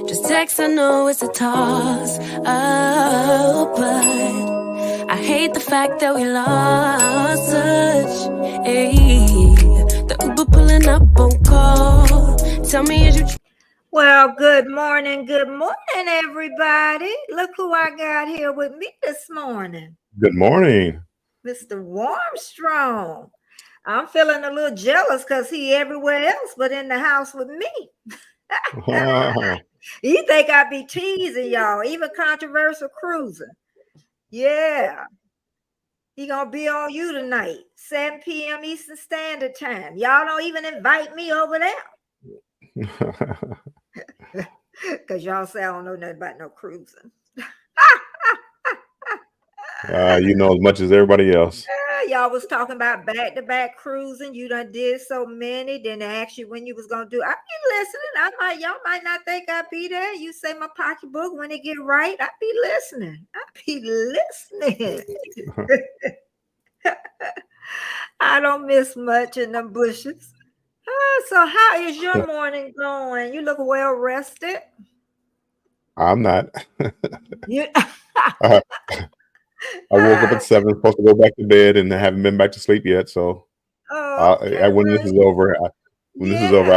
Just text, I know it's a toss up, but I hate the fact that we lost touch. Ayy, the Uber pulling up on call. Tell me, is you? Well, good morning, everybody. Look who I got here with me this morning. Good morning. Mr. Warmstrong. I'm feeling a little jealous because he everywhere else but in the house with me. You think I be teasing y'all, even controversial cruising. Yeah. He gonna be on you tonight, 7 p.m. Eastern Standard Time. Y'all don't even invite me over there. Because y'all say I don't know nothing about no cruising. You know as much as everybody else. Y'all was talking about back-to-back cruising. You done did so many. Then they asked you when you was gonna do. I be listening. Y'all might not think I be there. You say my pocketbook when it get right. I be listening. I don't miss much in them bushes. So how is your morning going? You look well rested. I'm not. You I woke up at 7, supposed to go back to bed, and I haven't been back to sleep yet. So when this is over, I'll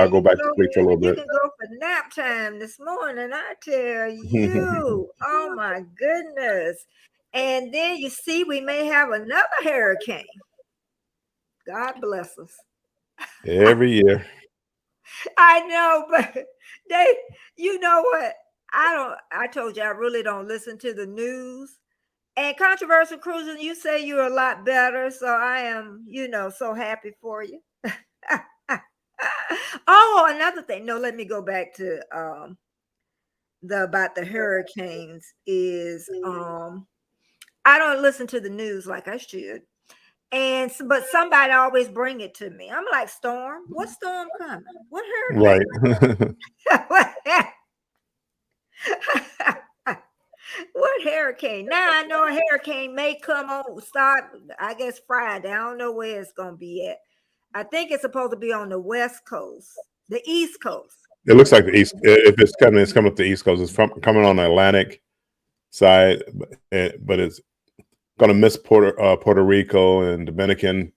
go back to sleep for a little bit. You can go for nap time this morning, I tell you. Oh my goodness. And then you see we may have another hurricane. God bless us. Every year. I know, but you know what? I told you I really don't listen to the news. And controversial cruising, you say you're a lot better. So I am, so happy for you. Oh, another thing. No, let me go back to about the hurricanes is I don't listen to the news like I should. But somebody always bring it to me. I'm like, storm? What storm coming? What hurricane? Right. What hurricane? Now I know a hurricane may start, I guess, Friday. I don't know where it's going to be at. I think it's supposed to be on the West Coast, the East Coast. It looks like the East. If it's coming up the East Coast. It's coming on the Atlantic side, but it's going to miss Puerto Rico and Dominican.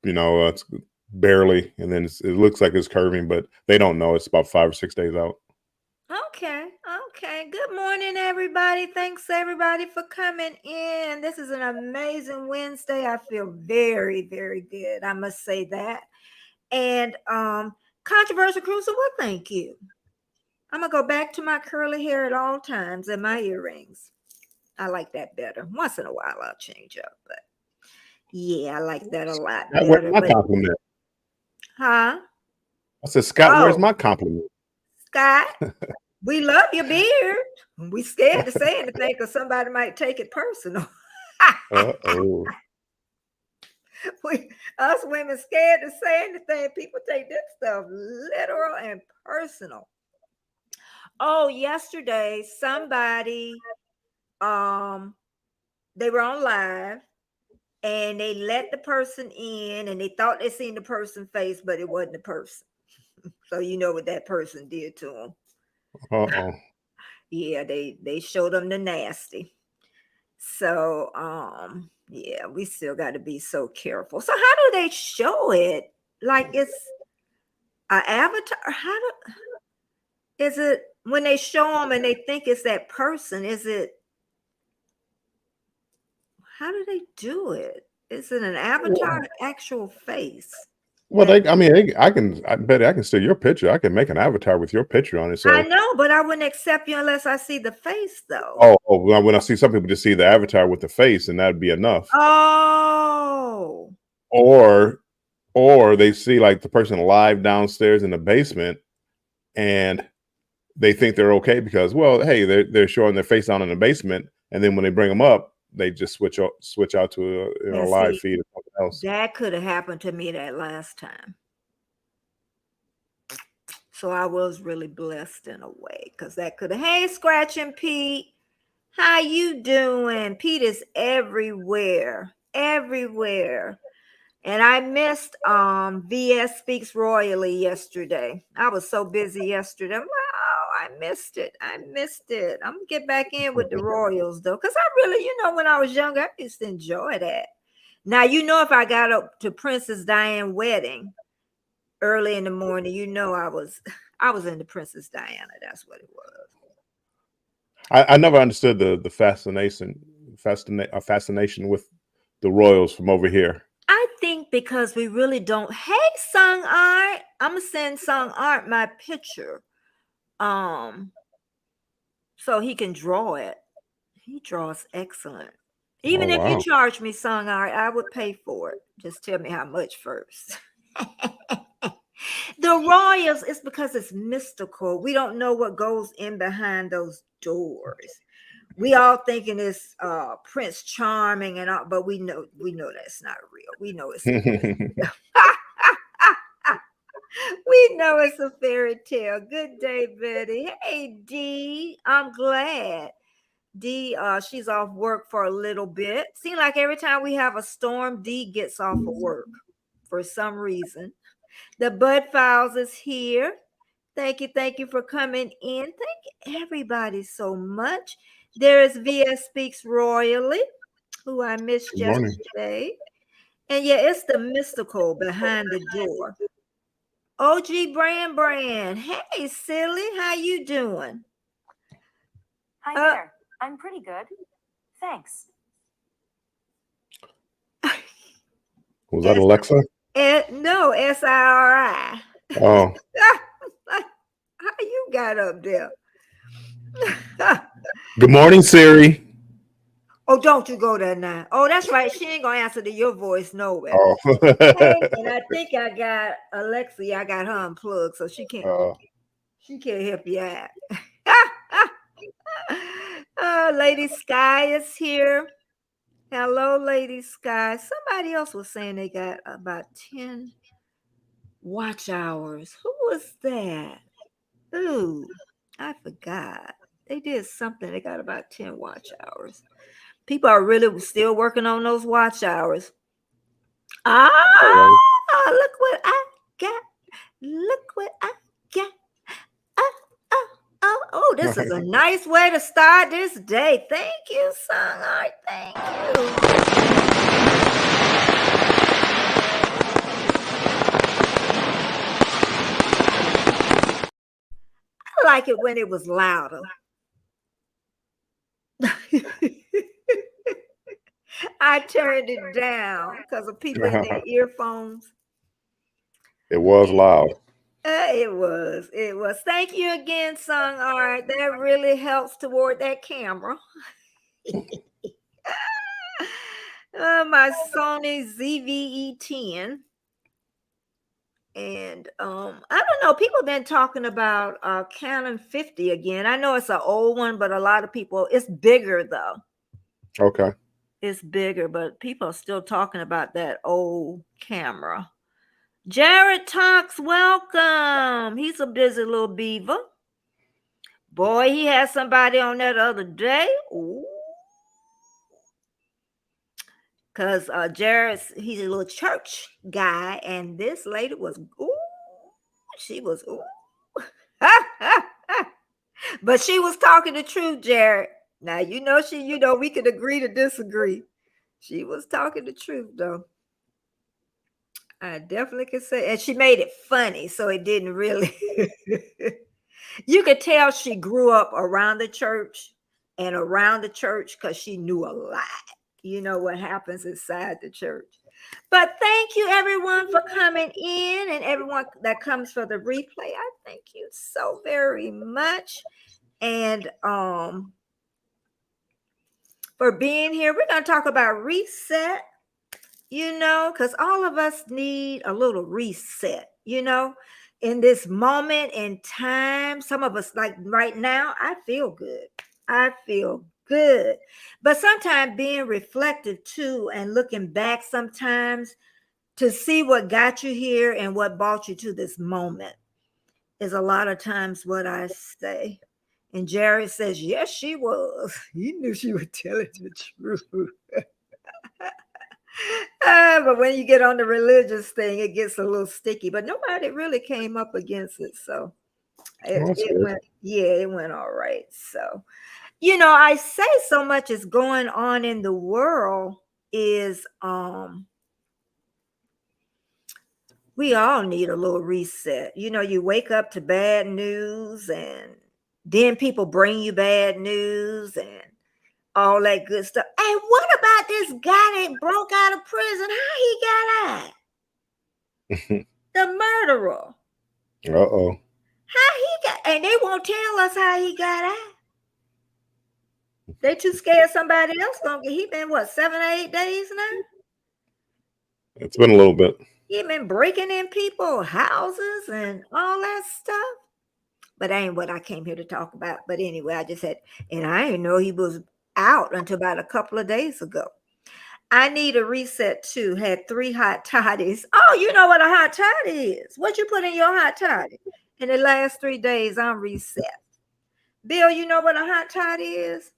It's barely, and then it looks like it's curving, but they don't know. It's about 5 or 6 days out. Okay. Good morning, everybody. Thanks, everybody, for coming in. This is an amazing Wednesday. I feel very, very good. I must say that. And controversial cruiser, well, thank you. I'm going to go back to my curly hair at all times and my earrings. I like that better. Once in a while, I'll change up, but yeah, I like that a lot better. Where's my compliment? Huh? I said, Scott, where's my compliment? Scott, we love your beard. We scared to say anything because somebody might take it personal. Uh-oh. Us women scared to say anything. People take this stuff literal and personal. Oh, yesterday, somebody, they were on live and they let the person in and they thought they seen the person's face, but it wasn't the person. So you know what that person did to them. Uh-oh. Yeah, they showed them the nasty. So, yeah, we still got to be so careful. So how do they show it? Like it's an avatar? Is it when they show them and they think it's that person? How do they do it? Is it an avatar, actual face? Well, I bet I can steal your picture. I can make an avatar with your picture on it. So I know, but I wouldn't accept you unless I see the face, though. Oh, well, when I see some people just see the avatar with the face, and that'd be enough. Oh. Or they see like the person live downstairs in the basement, and they think they're okay because, well, hey, they're showing their face down in the basement, and then when they bring them up, they just switch out to a live feed or something else. That could have happened to me that last time. So I was really blessed in a way because that could have. Hey, Scratching Pete, how you doing? Pete is everywhere. And I missed VS Speaks Royally yesterday. I was so busy yesterday. I'm like, oh, I I missed it. I'm gonna get back in with the Royals though, because I really, when I was younger, I used to enjoy that. Now, if I got up to Princess Diana wedding early in the morning, I was into Princess Diana. That's what it was. I never understood the fascination with the Royals from over here. I think because we really don't. Hey, Sung Art, I'm gonna send Sung Art my picture, so he can draw it. He draws excellent. Even if you charge me, Sung Art, I would pay for it. Just tell me how much first. The Royals is because it's mystical. We don't know what goes in behind those doors. We all thinking it's Prince Charming and all, but we know that's not real. We know it's we know it's a fairy tale. Good day, Betty. Hey, Dee. I'm glad. Dee, she's off work for a little bit. Seems like every time we have a storm, Dee gets off of work for some reason. The Bud Files is here. Thank you for coming in. Thank everybody so much. There is VS Speaks Royally, who I missed yesterday. And yeah, it's the mystical behind the door. OG Brand. Hey, silly, how you doing? Hi there. I'm pretty good. Thanks. Was that Alexa? No, SIRI. Oh. How you got up there? Good morning, Siri. Oh, don't you go there now. Oh, that's right. She ain't gonna answer to your voice nowhere. Oh. And I think I got Alexa. I got her unplugged, so she can't help you out. Lady Sky is here. Hello, Lady Sky. Somebody else was saying they got about 10 watch hours. Who was that? Ooh, I forgot. They did something. They got about 10 watch hours. People are really still working on those watch hours. Look what I got. Look what I got. Oh, this is a nice way to start this day. Thank you, Sung Art. Thank you. I like it when it was louder. I turned it down because of people in their earphones. It was loud. It was. Thank you again, Sung Art. That really helps toward that camera. My Sony ZV1. And I don't know. People have been talking about Canon 50 again. I know it's an old one, but a lot of people. It's bigger though. Okay. It's bigger, but people are still talking about that old camera. Jared Talks, welcome. He's a busy little beaver. Boy, he had somebody on that other day. Ooh. Because Jared's, he's a little church guy, and this lady was, she was, but she was talking the truth, Jared. Now, we could agree to disagree. She was talking the truth, though. I definitely could say, and she made it funny, so it didn't really. You could tell she grew up around the church because she knew a lot. You know what happens inside the church. But thank you, everyone, for coming in, and everyone that comes for the replay. I thank you so very much, and for being here. We're going to talk about reset. Because all of us need a little reset, in this moment in time. Some of us, like right now, I feel good. But sometimes being reflective too and looking back sometimes to see what got you here and what brought you to this moment is a lot of times what I say. And Jared says, yes, she was. He knew she was telling the truth. But when you get on the religious thing, it gets a little sticky. But nobody really came up against it. So Oh, that's It good. went, yeah, it went all right. So, I say so much is going on in the world is we all need a little reset. You wake up to bad news and then people bring you bad news and all that good stuff. And what about this guy that broke out of prison? How he got out? The murderer. Uh-oh. How he got, and they won't tell us how he got out. They too scared somebody else gonna get. He been what, 7 or 8 days now? It's been a little bit. He been breaking in people's houses and all that stuff. But that ain't what I came here to talk about. But anyway, I just said, and I didn't know he was out until about a couple of days ago. I need a reset too. Had 3 hot toddies. Oh, you know what a hot toddy is. What you put in your hot toddy? In the last 3 days, I'm reset. Bill, you know what a hot toddy is?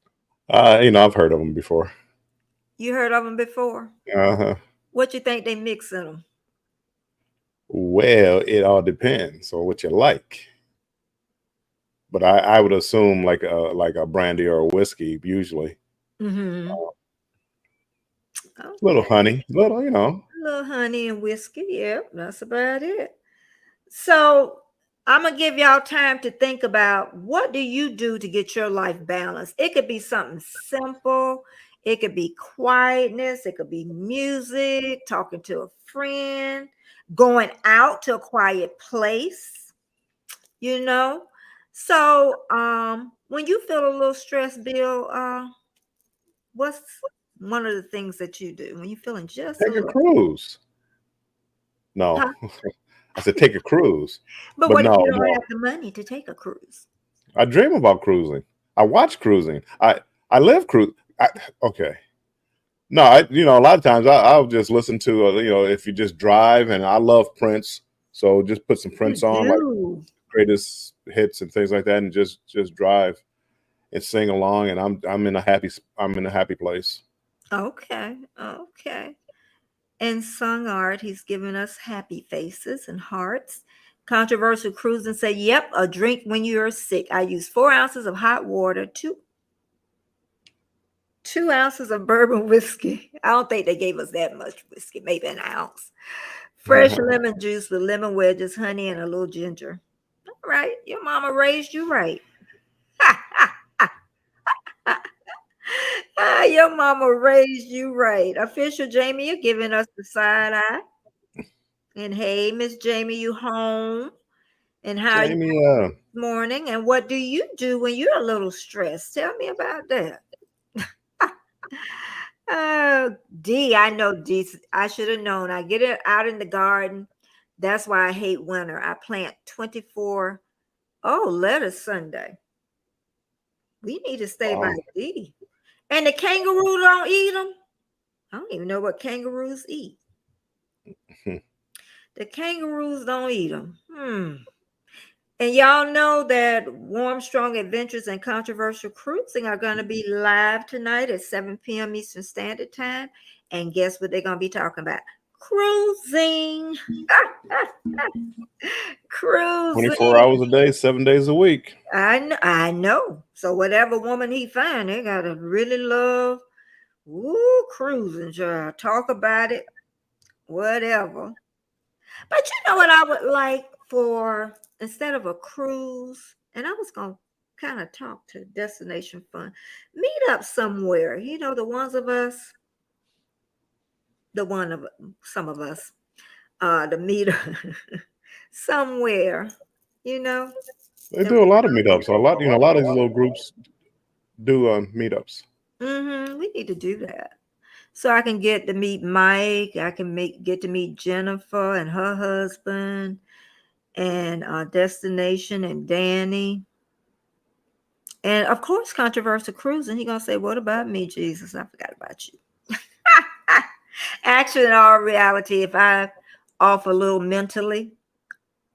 I've heard of them before. You heard of them before? Uh-huh. What you think they mix in them? Well, it all depends on what you like. But I would assume like a brandy or a whiskey usually. Mm-hmm. A little honey, little, A little honey and whiskey. Yeah, that's about it. So I'm gonna give y'all time to think about what do you do to get your life balanced. It could be something simple. It could be quietness. It could be music, talking to a friend, going out to a quiet place. So when you feel a little stressed, Bill, what's one of the things that you do when you're feeling just a take a little? cruise. No, Huh? I said take a cruise. But But what if no, you don't no. have the money to take a cruise? I dream about cruising. I watch cruising. I live cruise. Okay. No, a lot of times I'll just listen to if you just drive, and I love Prince, so just put some Prince You on, like do. greatest hits and things like that, and just drive and sing along, and I'm in a happy place. Okay. And sung art, he's given us happy faces and hearts. Controversial cruising say, yep, a drink when you're sick. I use 4 ounces of hot water, 2 ounces of bourbon whiskey. I don't think they gave us that much whiskey, maybe an ounce. Fresh lemon juice with lemon wedges, honey, and a little ginger. All right, your mama raised you right. Your mama raised you right. Official Jamie, you're giving us the side eye. And hey, Miss Jamie, you home? And how are you Jamie, this morning? And what do you do when you're a little stressed? Tell me about that. D, I know D. I should have known. I get it out in the garden. That's why I hate winter. I plant 24. Oh, lettuce Sunday. We need to stay by wow. D. And the kangaroo don't eat them. I don't even know what kangaroos eat. The kangaroos don't eat them. And y'all know that Warm, Strong Adventures and Controversial Cruising are going to be live tonight at 7 p.m. Eastern Standard Time. And guess what they're going to be talking about? Cruising. Cruising. 24 hours a day, 7 days a week. I know. So whatever woman he find, they got to really love cruising, child. Talk about it, whatever. But you know what I would like for instead of a cruise, and I was gonna kind of talk to Destination Fun, meet up somewhere. Some of us, to meet somewhere. You know, They do a lot of meetups. A lot of these little groups do meetups. we need to do that. So I can get to meet Mike. I can get to meet Jennifer and her husband, and Destination and Danny. And of course, Controversial Cruising. He gonna say, "What about me, Jesus? I forgot about you." Actually, in all reality, if I off a little mentally,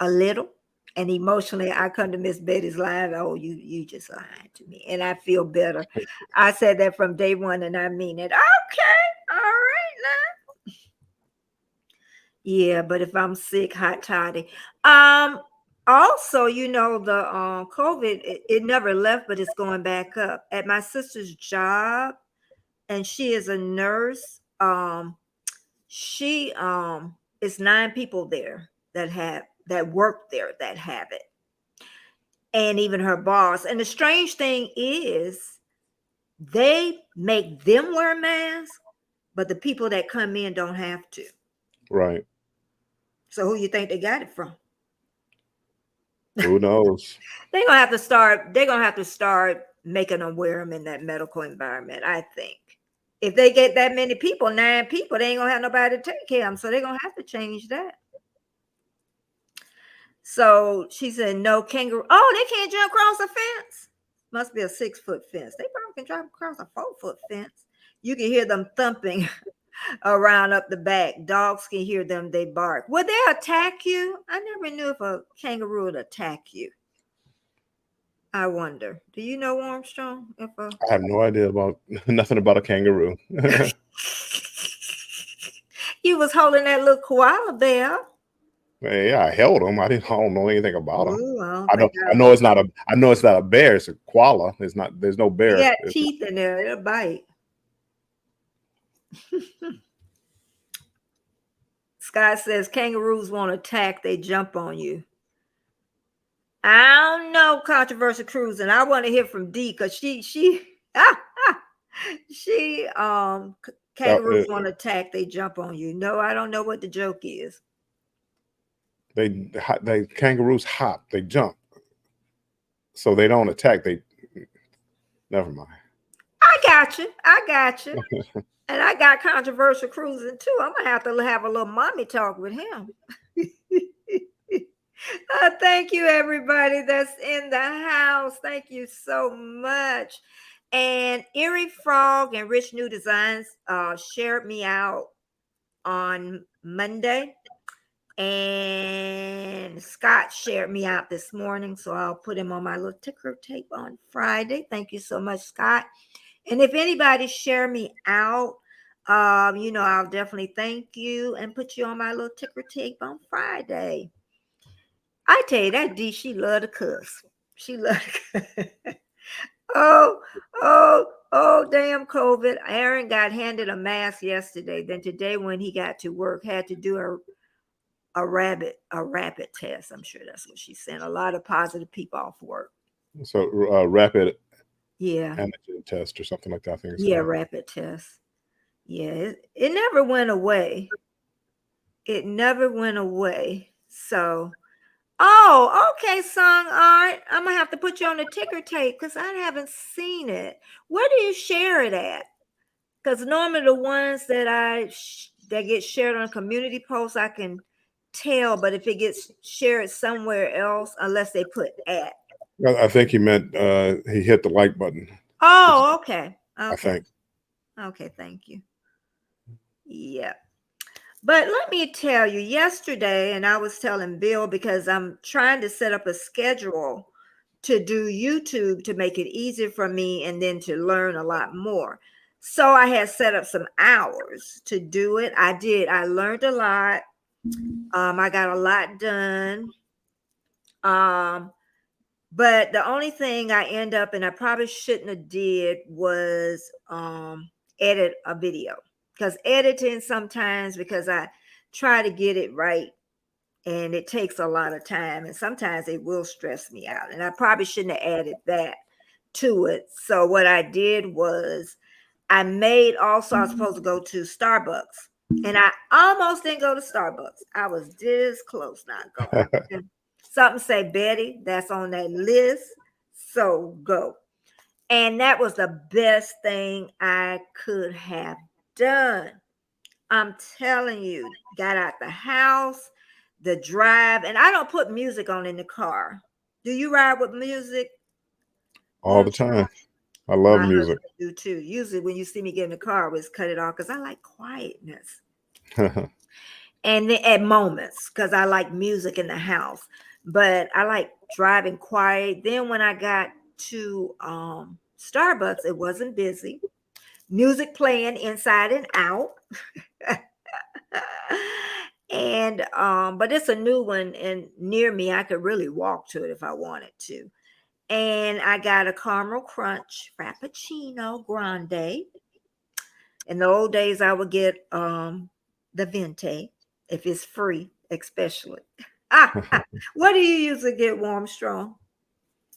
a little, and emotionally, I come to Miss Betty's live. Oh, you just lying to me, and I feel better. I said that from day one, and I mean it. Okay, all right now. Yeah, but if I'm sick, hot toddy. Also, you know, the COVID, it never left, but it's going back up. At my sister's job, and she is a nurse. She it's 9 people there that work there that have it, and even her boss. And the strange thing is, they make them wear masks, but the people that come in don't have to. Right. So who you think they got it from? Who knows? They're gonna have to start making them wear them in that medical environment. I think if they get that many people, 9 people, they ain't gonna have nobody to take care of them. So they're gonna have to change that. So she said, no kangaroo. Oh, they can't jump across a fence. Must be a 6-foot fence. They probably can jump across a 4-foot fence. You can hear them thumping around up the back. Dogs can hear them. They bark. Would they attack you? I never knew if a kangaroo would attack you. I wonder. Do you know, Armstrong? If I have no idea about nothing about a kangaroo. You was holding that little koala bear. Yeah, I held him. I don't know anything about him. Ooh, I know it's not a bear. It's a koala. It's not. There's no bear. It got teeth in there. It'll bite. Scott says kangaroos won't attack. They jump on you. I don't know, controversial cruising. I want to hear from D because she kangaroos want to attack. They jump on you. No, I don't know what the joke is. They kangaroos hop. They jump. So they don't attack. Never mind. I got you. And I got controversial cruising too. I'm gonna have to have a little mommy talk with him. Thank you, everybody that's in the house. Thank you so much. And Erie Frog and Rich New Designs shared me out on Monday. And Scott shared me out this morning. So I'll put him on my little ticker tape on Friday. Thank you so much, Scott. And if anybody share me out, I'll definitely thank you and put you on my little ticker tape on Friday. I tell you, that D, she love to cuss. She love to cuss. Oh, damn COVID. Aaron got handed a mask yesterday. Then today when he got to work, had to do a rapid test. I'm sure that's what she said. A lot of positive people off work. So rapid antigen test or something like that. I think rapid test. Yeah, it never went away. It never went away. So, okay, Song Art. I'm gonna have to put you on the ticker tape because I haven't seen it. Where do you share it at? Because normally the ones that get shared on a community post, I can tell, but if it gets shared somewhere else, unless they put at. I think he meant he hit the like button. Oh, okay. I think. Okay, thank you. Yeah. But let me tell you, yesterday, and I was telling Bill because I'm trying to set up a schedule to do YouTube to make it easier for me and then to learn a lot more. So I had set up some hours to do it. I did. I learned a lot. I got a lot done. But the only thing I end up, and I probably shouldn't have did, was edit a video. Because editing sometimes, because I try to get it right, and it takes a lot of time, and sometimes it will stress me out. And I probably shouldn't have added that to it. So what I did was I was supposed to go to Starbucks. And I almost didn't go to Starbucks. I was this close not going. Something say, Betty, that's on that list. So go. And that was the best thing I could have done. I'm telling you, got out the house, the drive, and I don't put music on in the car. Do you ride with music? All the time. I love music. I do too. Usually when you see me get in the car, I always cut it off because I like quietness. And then at moments, because I like music in the house. But I like driving quiet. Then when I got to Starbucks, it wasn't busy. Music playing inside and out. And but it's a new one, and near me, I could really walk to it if I wanted to. And I got a caramel crunch frappuccino grande. In the old days, I would get the venti if it's free, especially. What do you usually get, Warm Strong?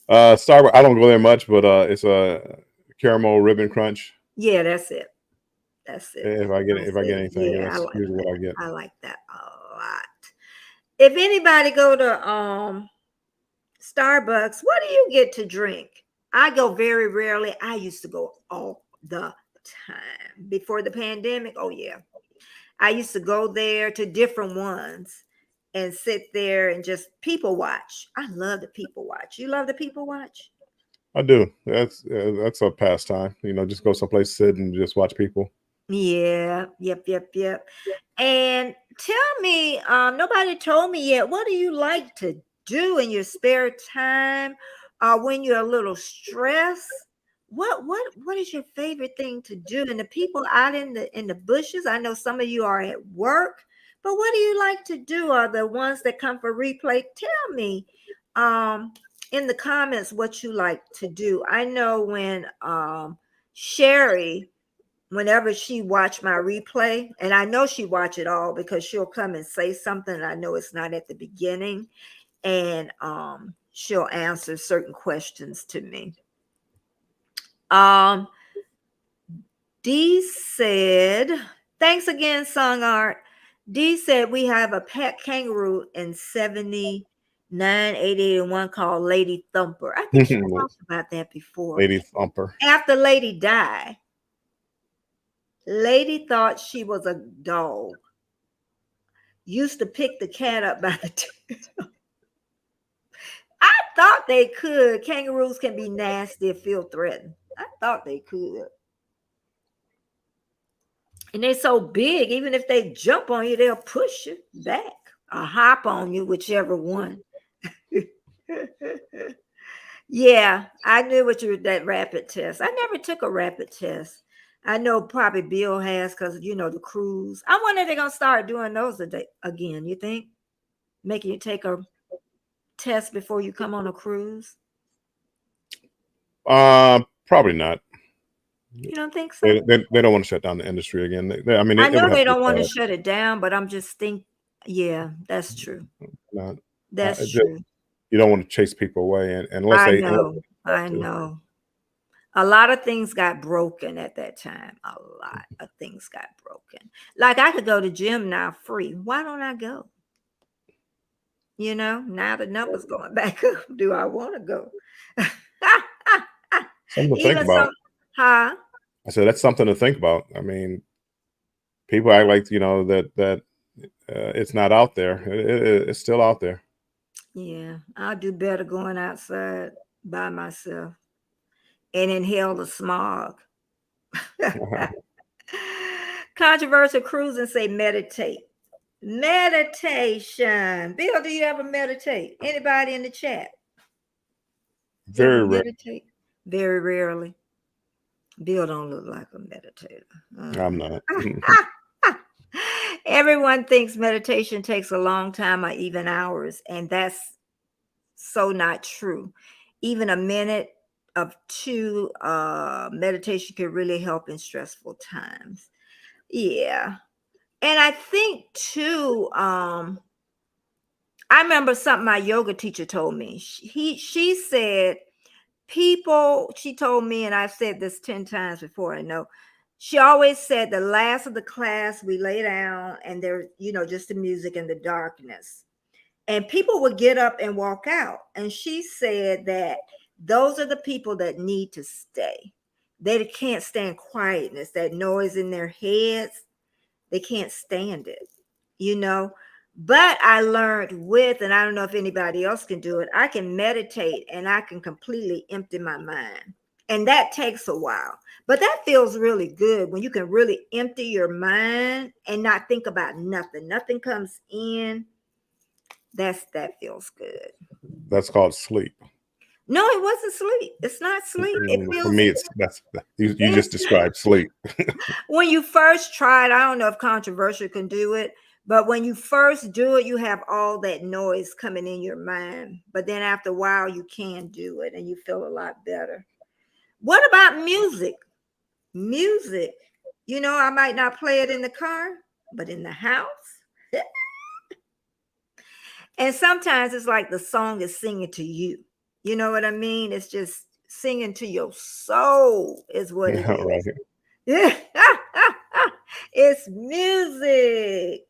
Starbucks. I don't go there much, but it's a caramel ribbon crunch. Yeah, that's it. That's it. If I get anything, Yeah, I that's like usually that. what I get. I like that a lot. If anybody go to Starbucks, what do you get to drink? I go very rarely. I used to go all the time before the pandemic. Oh yeah. I used to go there to different ones and sit there and just people watch. I love the people watch. You love the people watch? I do. That's a pastime. Just go someplace, sit, and just watch people. Yeah. Yep. And tell me, nobody told me yet, what do you like to do in your spare time when you're a little stressed? What is your favorite thing to do? And the people out in the bushes, I know some of you are at work, but what do you like to do? Are the ones that come for replay? Tell me in the comments what you like to do. I know when Sherry, whenever she watch my replay, and I know she watch it all because she'll come and say something, and I know it's not at the beginning, and she'll answer certain questions to me. Dee said, thanks again, Song Art. Dee said we have a pet kangaroo in 79,881 called Lady Thumper. I think she talked about that before. Lady Thumper. After Lady died, Lady thought she was a dog. Used to pick the cat up by the tail. I thought they could. Kangaroos can be nasty if feel threatened. I thought they could. And they're so big, even if they jump on you, they'll push you back or hop on you, whichever one. Yeah, I knew what you were, that rapid test. I never took a rapid test. I know probably Bill has because, the cruise. I wonder if they're going to start doing those again, you think? Making you take a test before you come on a cruise? Probably not. You don't think so? They don't want to shut down the industry again. I know they don't want to shut it down, but I'm just thinking, yeah, that's true. That's true. You don't want to chase people away, unless I know. A lot of things got broken at that time. A lot of things got broken. Like I could go to gym now free. Why don't I go? Now the number's going back up. Do I want to go? Something to think about. I said that's something to think about. I mean, people act like that it's not out there. It's still out there. Yeah, I'll do better going outside by myself and inhale the smog. Controversial cruise and say meditate. Meditation. Bill, do you ever meditate? Anybody in the chat? Very rarely. Meditate? Very rarely. Bill don't look like a meditator. I'm not. Everyone thinks meditation takes a long time or even hours, and that's so not true. Even a minute of two meditation can really help in stressful times. Yeah. And I think too, I remember something my yoga teacher told me. She said, she told me, and I've said this 10 times before, I know. She always said the last of the class, we lay down and there, just the music and the darkness. And people would get up and walk out. And she said that those are the people that need to stay. They can't stand quietness, that noise in their heads. They can't stand it, But I learned and I don't know if anybody else can do it, I can meditate and I can completely empty my mind. And that takes a while. But that feels really good when you can really empty your mind and not think about nothing. Nothing comes in. That feels good. That's called sleep. No, it wasn't sleep. It's not sleep. For me, you just described sleep. When you first tried, I don't know if controversial can do it, But when you first do it, you have all that noise coming in your mind. But then after a while, you can do it and you feel a lot better. What about music? Music. You know, I might not play it in the car, but in the house. And sometimes it's like the song is singing to you. You know what I mean? It's just singing to your soul, is what it Yeah, right. is. Yeah. It's music.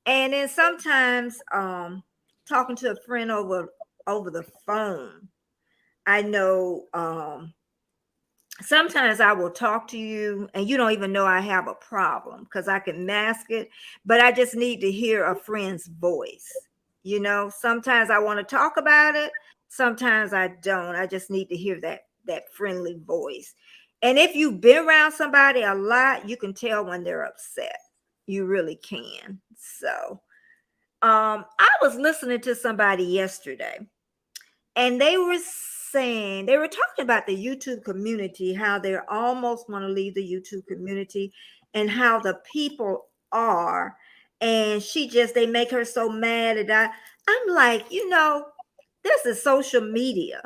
And then sometimes talking to a friend over the phone, I know sometimes I will talk to you and you don't even know I have a problem because I can mask it, but I just need to hear a friend's voice. You know, sometimes I want to talk about it, sometimes I don't. I just need to hear that friendly voice. And if you've been around somebody a lot, you can tell when they're upset. You really can. So, I was listening to somebody yesterday and they were talking about the YouTube community, how they're almost want to leave the YouTube community and how the people are. And they make her so mad. And I'm like, this is social media.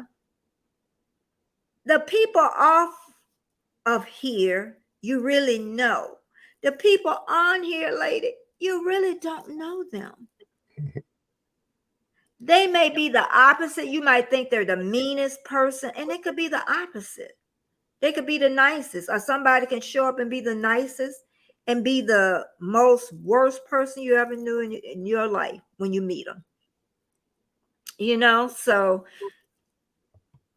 The people off of here, you really know. The people on here, lady, you really don't know them. They may be the opposite. You might think they're the meanest person, and it could be the opposite. They could be the nicest, or somebody can show up and be the nicest and be the most worst person you ever knew in your life when you meet them. So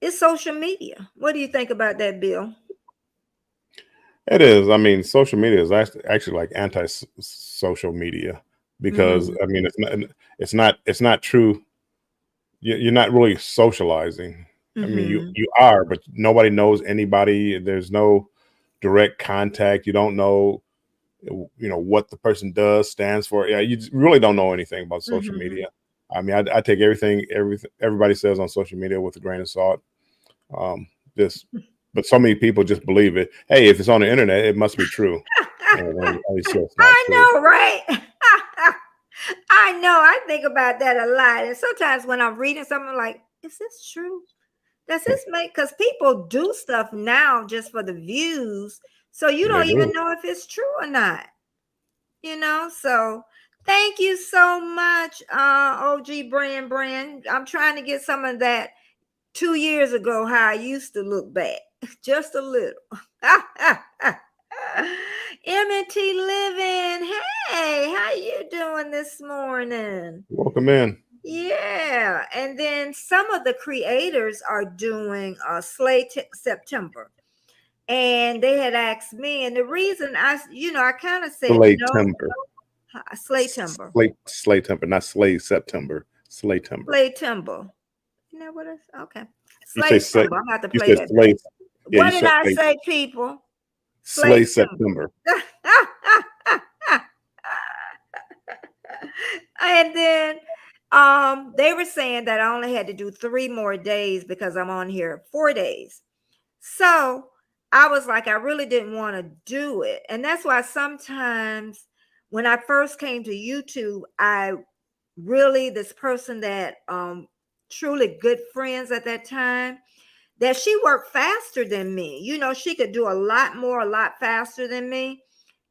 it's social media. What do you think about that, Bill? It is. I mean, social media is actually like anti-social media because Mhm. I mean, it's not true. You're not really socializing. I mean, Mhm. you are, but nobody knows anybody. There's no direct contact. You don't know, what the person does, stands for. Yeah, you really don't know anything about social Mhm. media. I mean, I take everything everybody says on social media with a grain of salt. Um, just, but so many people just believe it. Hey, if it's on the internet, it must be true, and it's just not I true. know, right? I know. I think about that a lot. And sometimes when I'm reading something, I'm like, is this true? Does this make, because people do stuff now just for the views. So you They don't even do. know if it's true or not. So thank you so much, OG Brand. I'm trying to get some of that 2 years ago, how I used to look back. Just a little. M&T Living. Hey, how you doing this morning? Welcome in. Yeah, and then some of the creators are doing September, and they had asked me, and the reason I kind of said Slay no. timber. Slay Timber, Slay timber, not slay September. Slay timber. Slay Timber. You know what it's okay. You say Slay slay. Timber. I'm about to You play said that slay. back. Yeah, you What did said I say, people? Slay slay Timber. September. And then they were saying that I only had to do 3 more days because I'm on here 4 days. So I was like, I really didn't want to do it. And that's why sometimes when I first came to YouTube, this person that truly good friends at that time, that she worked faster than me. She could do a lot more, a lot faster than me.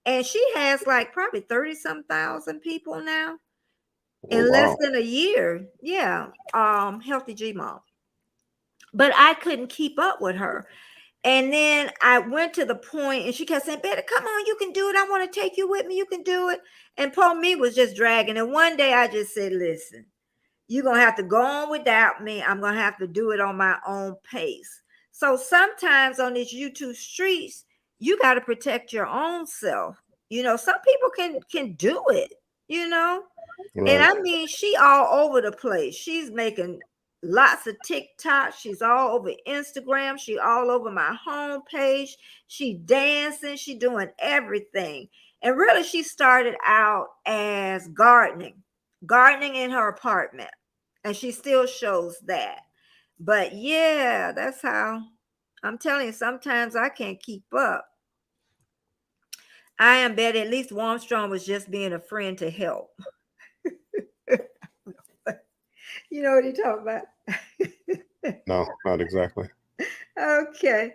And she has like probably 30 some thousand people now Oh in less wow. than a year. Yeah. Healthy G Mom. But I couldn't keep up with her. And then I went to the point and she kept saying, Betty, come on, you can do it. I want to take you with me. You can do it. And poor me was just dragging. And one day I just said, listen, you're going to have to go on without me. I'm going to have to do it on my own pace. So sometimes on these YouTube streets, you got to protect your own self. Some people can do it, you know. And Right. I mean, she all over the place. She's making lots of TikTok. She's all over Instagram. She all over my homepage. She dancing. She doing everything. And really, she started out as gardening in her apartment. And she still shows that. But yeah, that's how I'm telling you, sometimes I can't keep up. I am Betty. At least Armstrong was just being a friend to help. You know what he talking about? No, not exactly. Okay.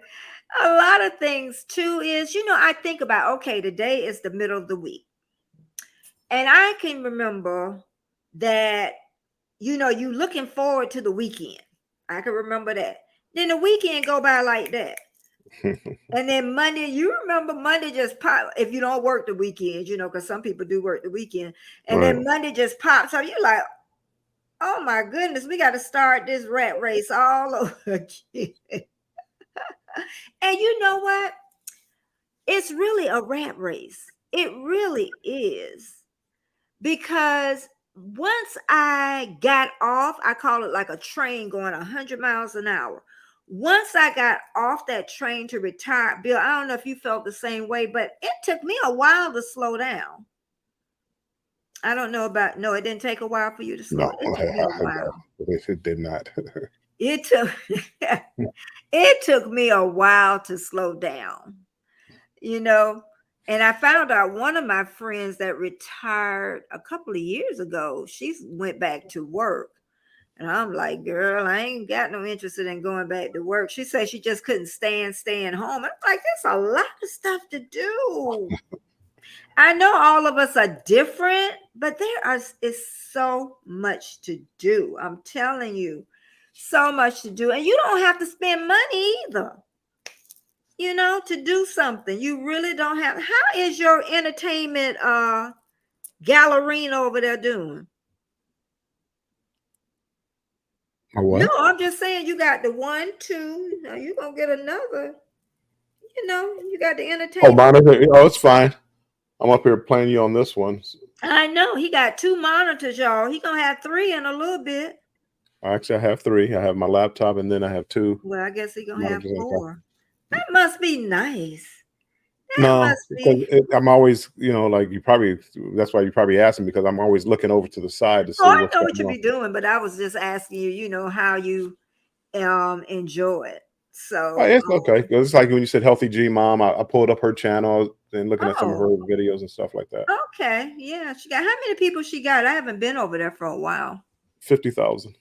A lot of things too is, I think about, okay, today is the middle of the week. And I can remember that, you looking forward to the weekend. I can remember that. Then the weekend go by like that. And then Monday, you remember Monday just pop if you don't work the weekend, because some people do work the weekend. And Right. then Monday just pops up. You're like, oh my goodness, we got to start this rat race all over again. And you know what? It's really a rat race. It really is. Because once I got off, I call it like a train going 100 miles an hour. Once I got off that train to retire, Bill, I don't know if you felt the same way, but it took me a while to slow down. I don't know about, no, it didn't take a while for you to slow. No, It took me a while. it did not. It took it took me a while to slow down, and I found out one of my friends that retired a couple of years ago, she went back to work. And I'm like, girl, I ain't got no interest in going back to work. She said she just couldn't stand staying home. I'm like, there's a lot of stuff to do. I know all of us are different, but is so much to do. I'm telling you, so much to do. And you don't have to spend money either, to do something. You really don't have. How is your entertainment gallerine over there doing? What? No, I'm just saying you got the 1, 2. Now you're gonna get another. You got the entertainment. Oh, monitor. Oh, it's fine. I'm up here playing you on this one. I know he got 2 monitors, y'all. He gonna have 3 in a little bit. Actually, I have 3. I have my laptop, and then I have 2. Well, I guess he gonna have 4. That must be nice. I'm always, like you probably. That's why you probably asked me, because I'm always looking over to the side to see. I know what you be doing, but I was just asking you, how you enjoy it. So it's okay. It's like when you said Healthy G Mom, I pulled up her channel and looking at some of her videos and stuff like that. Okay, yeah, she got, how many people she got? I haven't been over there for a while. 50,000.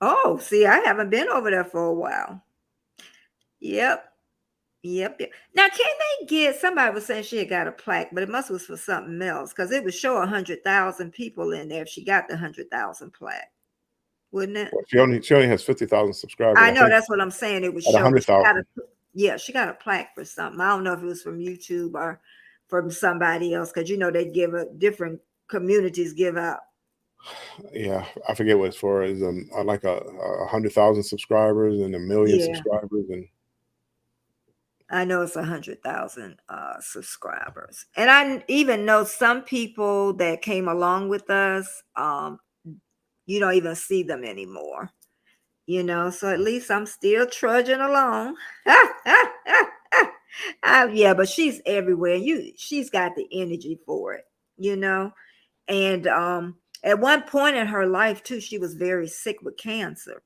Oh, see, I haven't been over there for a while. Yep. Now, can they get, somebody was saying she had got a plaque, but it must was for something else, because it would show 100,000 people in there if she got the 100,000 plaque, wouldn't it? Well, she only has 50,000 subscribers. I know, that's what I'm saying. It would show 100,000. Yeah, she got a plaque for something. I don't know if it was from YouTube or from somebody else, because they give different communities give out. Yeah, I forget what it's for. Is like 100,000 subscribers and 1 million subscribers, and I know it's 100,000 subscribers. And I even know some people that came along with us, you don't even see them anymore, so at least I'm still trudging along. Yeah, but she's everywhere. She's got the energy for it, and at one point in her life too, she was very sick with cancer.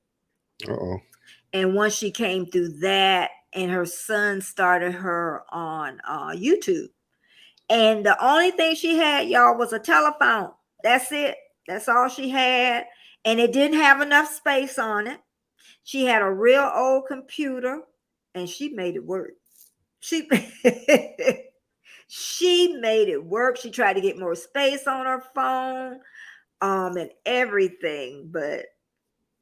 And once she came through that, and her son started her on YouTube. And the only thing she had, y'all, was a telephone. That's it. That's all she had. And it didn't have enough space on it. She had a real old computer, and she made it work. She made it work. She tried to get more space on her phone, and everything, but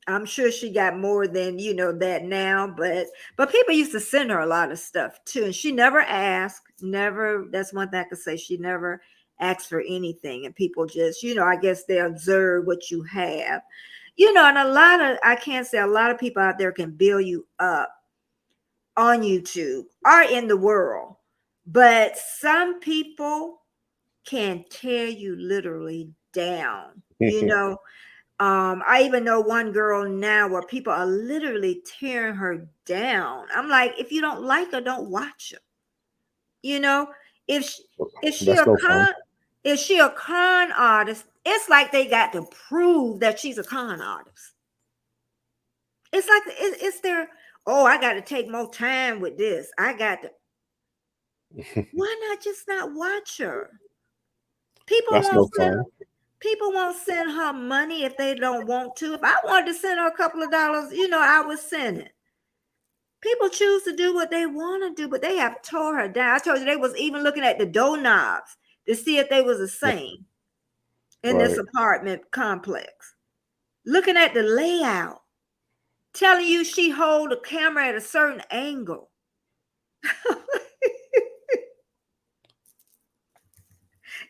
I'm sure she got more than that now, but people used to send her a lot of stuff too, and she never asked. Never. That's one thing I could say. She never asked for anything, and people just, I guess they observe what you have, and I can't say a lot of people out there can build you up on YouTube or in the world, but some people can tear you literally down. I even know one girl now where people are literally tearing her down. I'm like, if you don't like her, don't watch her. If she a con artist, it's like they got to prove that she's a con artist. It's like it's their, I got to take more time with this. I got to. Why not just not watch her? People That's won't no send fun. people won't send her money if they don't want to. If I wanted to send her a couple of dollars, I would send it. People choose to do what they want to do, but they have tore her down. I told you they was even looking at the doorknobs to see if they was the same in this Right. apartment complex. Looking at the layout, telling you she hold the camera at a certain angle.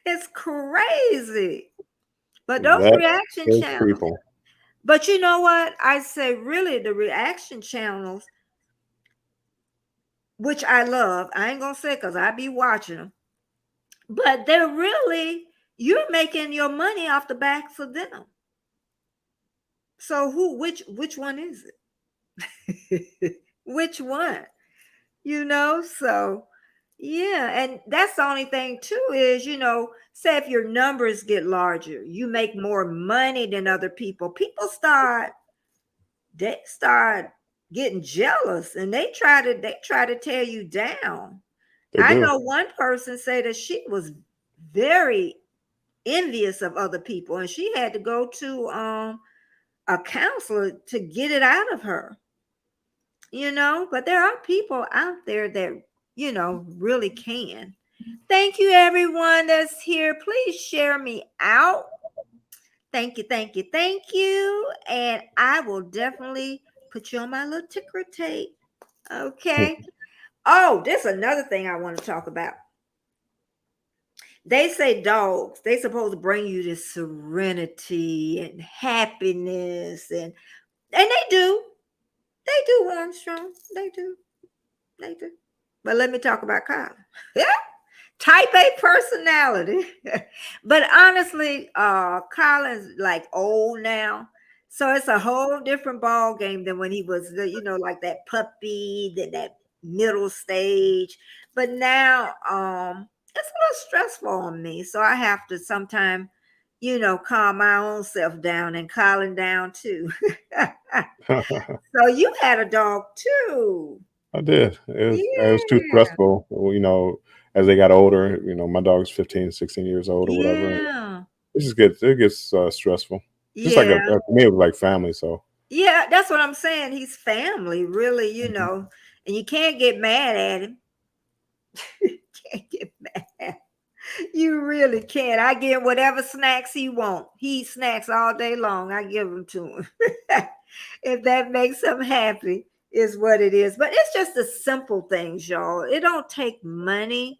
It's crazy. But those That reaction is channels. people. But you know what? I say really the reaction channels, which I love. I ain't gonna say because I be watching them. But they're really, you're making your money off the backs of them. So which one is it? Which one? So yeah, and that's the only thing too is, say if your numbers get larger, you make more money than other people. They start getting jealous and they try to tear you down. They I do. know one person say that she was very envious of other people and she had to go to a counselor to get it out of her. But there are people out there that really can. Thank you everyone that's here. Please share me out. Thank you, thank you, thank you. And I will definitely put you on my little ticker tape. Okay. Oh, there's another thing I want to talk about. They say dogs, they supposed to bring you this serenity and happiness, and they do. They do, Armstrong. They do. They do. But let me talk about Kyle. Type A personality. But honestly, Colin's like old now. So it's a whole different ball game than when he was, like that puppy, then that middle stage. But now, it's a little stressful on me. So I have to sometime, calm my own self down and Colin down too. So you had a dog too. I did. It was too Yeah. stressful. As they got older, my dog's 15, 16 years old or whatever. Yeah. It gets stressful. Just like Yeah. for me, it was like family. So Yeah, that's what I'm saying. He's family, really, mhm. and you can't get mad at him. Can't get mad. You really can't. I give him whatever snacks he wants. He eats snacks all day long. I give them to him. If that makes him happy, is what it is. But it's just the simple things, y'all. It don't take money,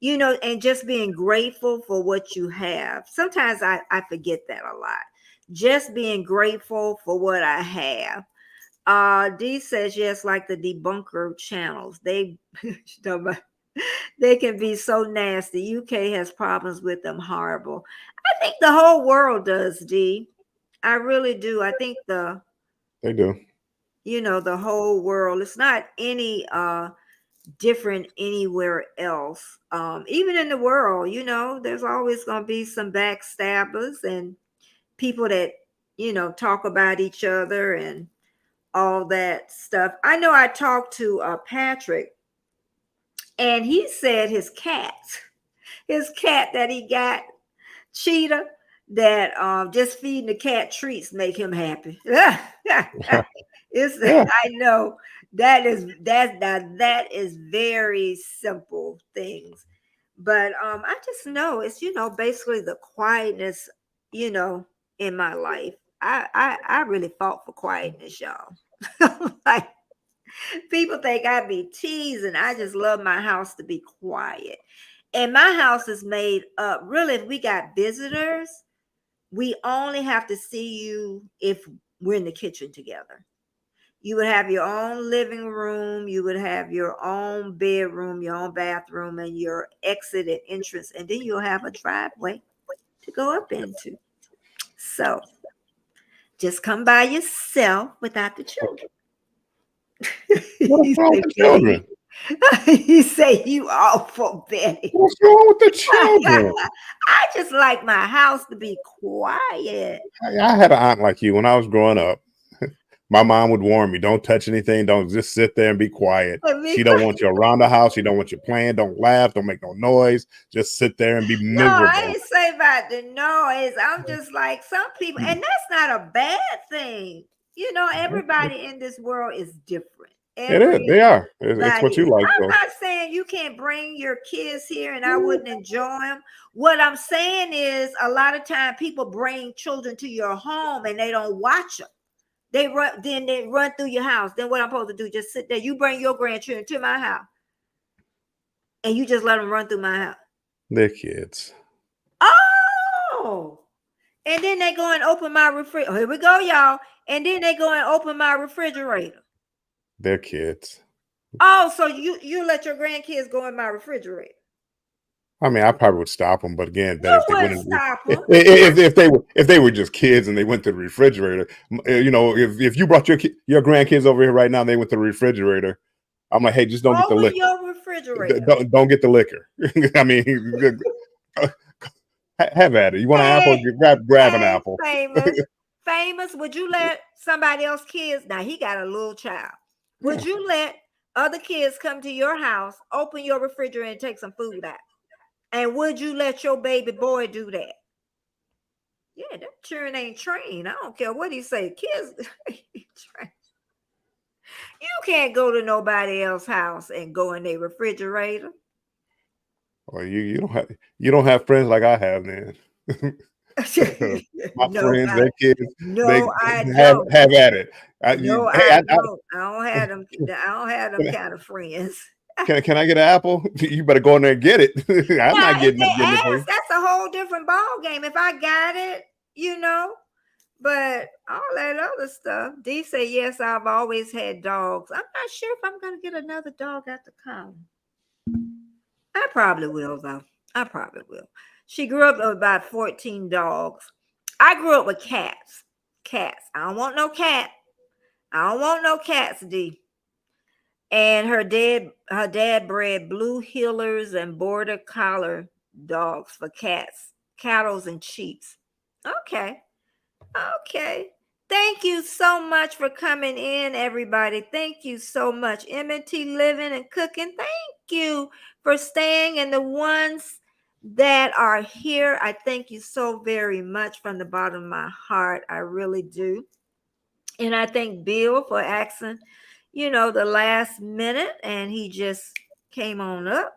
and just being grateful for what you have. Sometimes I forget that a lot. Just being grateful for what I have. D says yes, like the debunker channels. They they can be so nasty. UK has problems with them. Horrible. I think the whole world does, D. I really do. I think They do. the whole world. It's not any different anywhere else. Even in the world, there's always gonna be some backstabbers and people that, talk about each other and all that stuff. I know I talked to Patrick, and he said his cat that he got, Cheetah, that just feeding the cat treats make him happy. It's Yeah. I know that is very simple things. But I just know it's basically the quietness, you know, in my life. I really fought for quietness, y'all. Like people think I be teasing. I just love my house to be quiet. And my house is made up. Really, if we got visitors, we only have to see you if we're in the kitchen together. You would have your own living room, you would have your own bedroom, your own bathroom, and your exit and entrance, and then you'll have a driveway to go up into. So just come by yourself without the children. What's You wrong say, with the Betty, children? you say you awful, Betty. What's wrong with the children? I just like my house to be quiet. I had an aunt like you when I was growing up. My mom would warn me, don't touch anything. Don't just sit there and be quiet. She don't want you around the house. She don't want you playing. Don't laugh. Don't make no noise. Just sit there and be No, I miserable. ain't say about the noise. I'm just like some people, and that's not a bad thing. You know, everybody in this world is different. It is. They are. It's what you like. I'm So. not saying you can't bring your kids here and I wouldn't enjoy them. What I'm saying is a lot of time people bring children to your home and they don't watch them. They run through your house. Then what I'm supposed to do? Just sit there. You bring your grandchildren to my house and you just let them run through my house. They're kids. Oh, and then they go and open my refrigerator. Oh, here we go, y'all. And then they go and open my refrigerator. They're kids. Oh, so you let your grandkids go in my refrigerator? I mean, I probably would stop them, but again, You wouldn't stop them. If they were just kids and they went to the refrigerator, you know, if you brought your grandkids over here right now and they went to the refrigerator, I'm like, hey, just don't get the liquor. Your refrigerator. Don't get the liquor. I mean, have at it. You want an apple? Grab an apple. Famous. Would you let somebody else's kids? Now he got a little child. Would you let other kids come to your house, open your refrigerator, and take some food out? And would you let your baby boy do that? Yeah, that children ain't trained. I don't care what he say. Kids ain't trained. You can't go to nobody else's house and go in their refrigerator. Well, you don't have friends like I have, then. My friends, their kids, I don't have at it. I don't have them. I don't have them kind of friends. Can I get an apple? You better go in there and get it. I'm not getting it for you. That's a whole different ball game. If I got it, you know. But all that other stuff. Dee say, yes, I've always had dogs. I'm not sure if I'm going to get another dog at the counter. I probably will, though. I probably will. She grew up with about 14 dogs. I grew up with cats. Cats. I don't want no cat. I don't want no cats, Dee. And her dad bred blue heelers and border collar dogs for cats, cattle, and sheep. Okay. Thank you so much for coming in, everybody. Thank you so much. M&T Living and Cooking. Thank you for staying. And the ones that are here, I thank you so very much from the bottom of my heart. I really do. And I thank Bill for asking, the last minute, and he just came on up.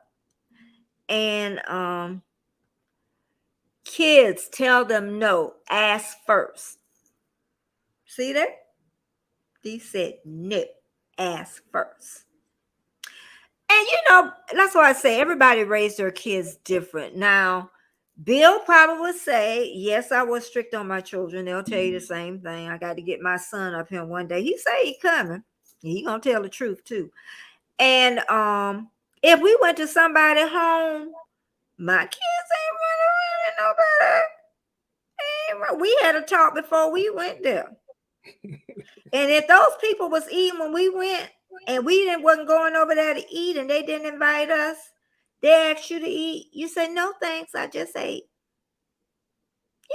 And kids, tell them no, ask first. See that? He said no, ask first. And that's why I say everybody raised their kids different. Now, Bill probably would say, yes, I was strict on my children. They'll tell you the same thing. I got to get my son up here one day. He say he coming. He gonna tell the truth too. And if we went to somebody's home, my kids ain't running around and nobody. We had a talk before we went there. And if those people was eating when we went and we wasn't going over there to eat and they didn't invite us, they asked you to eat, you say, no, thanks, I just ate.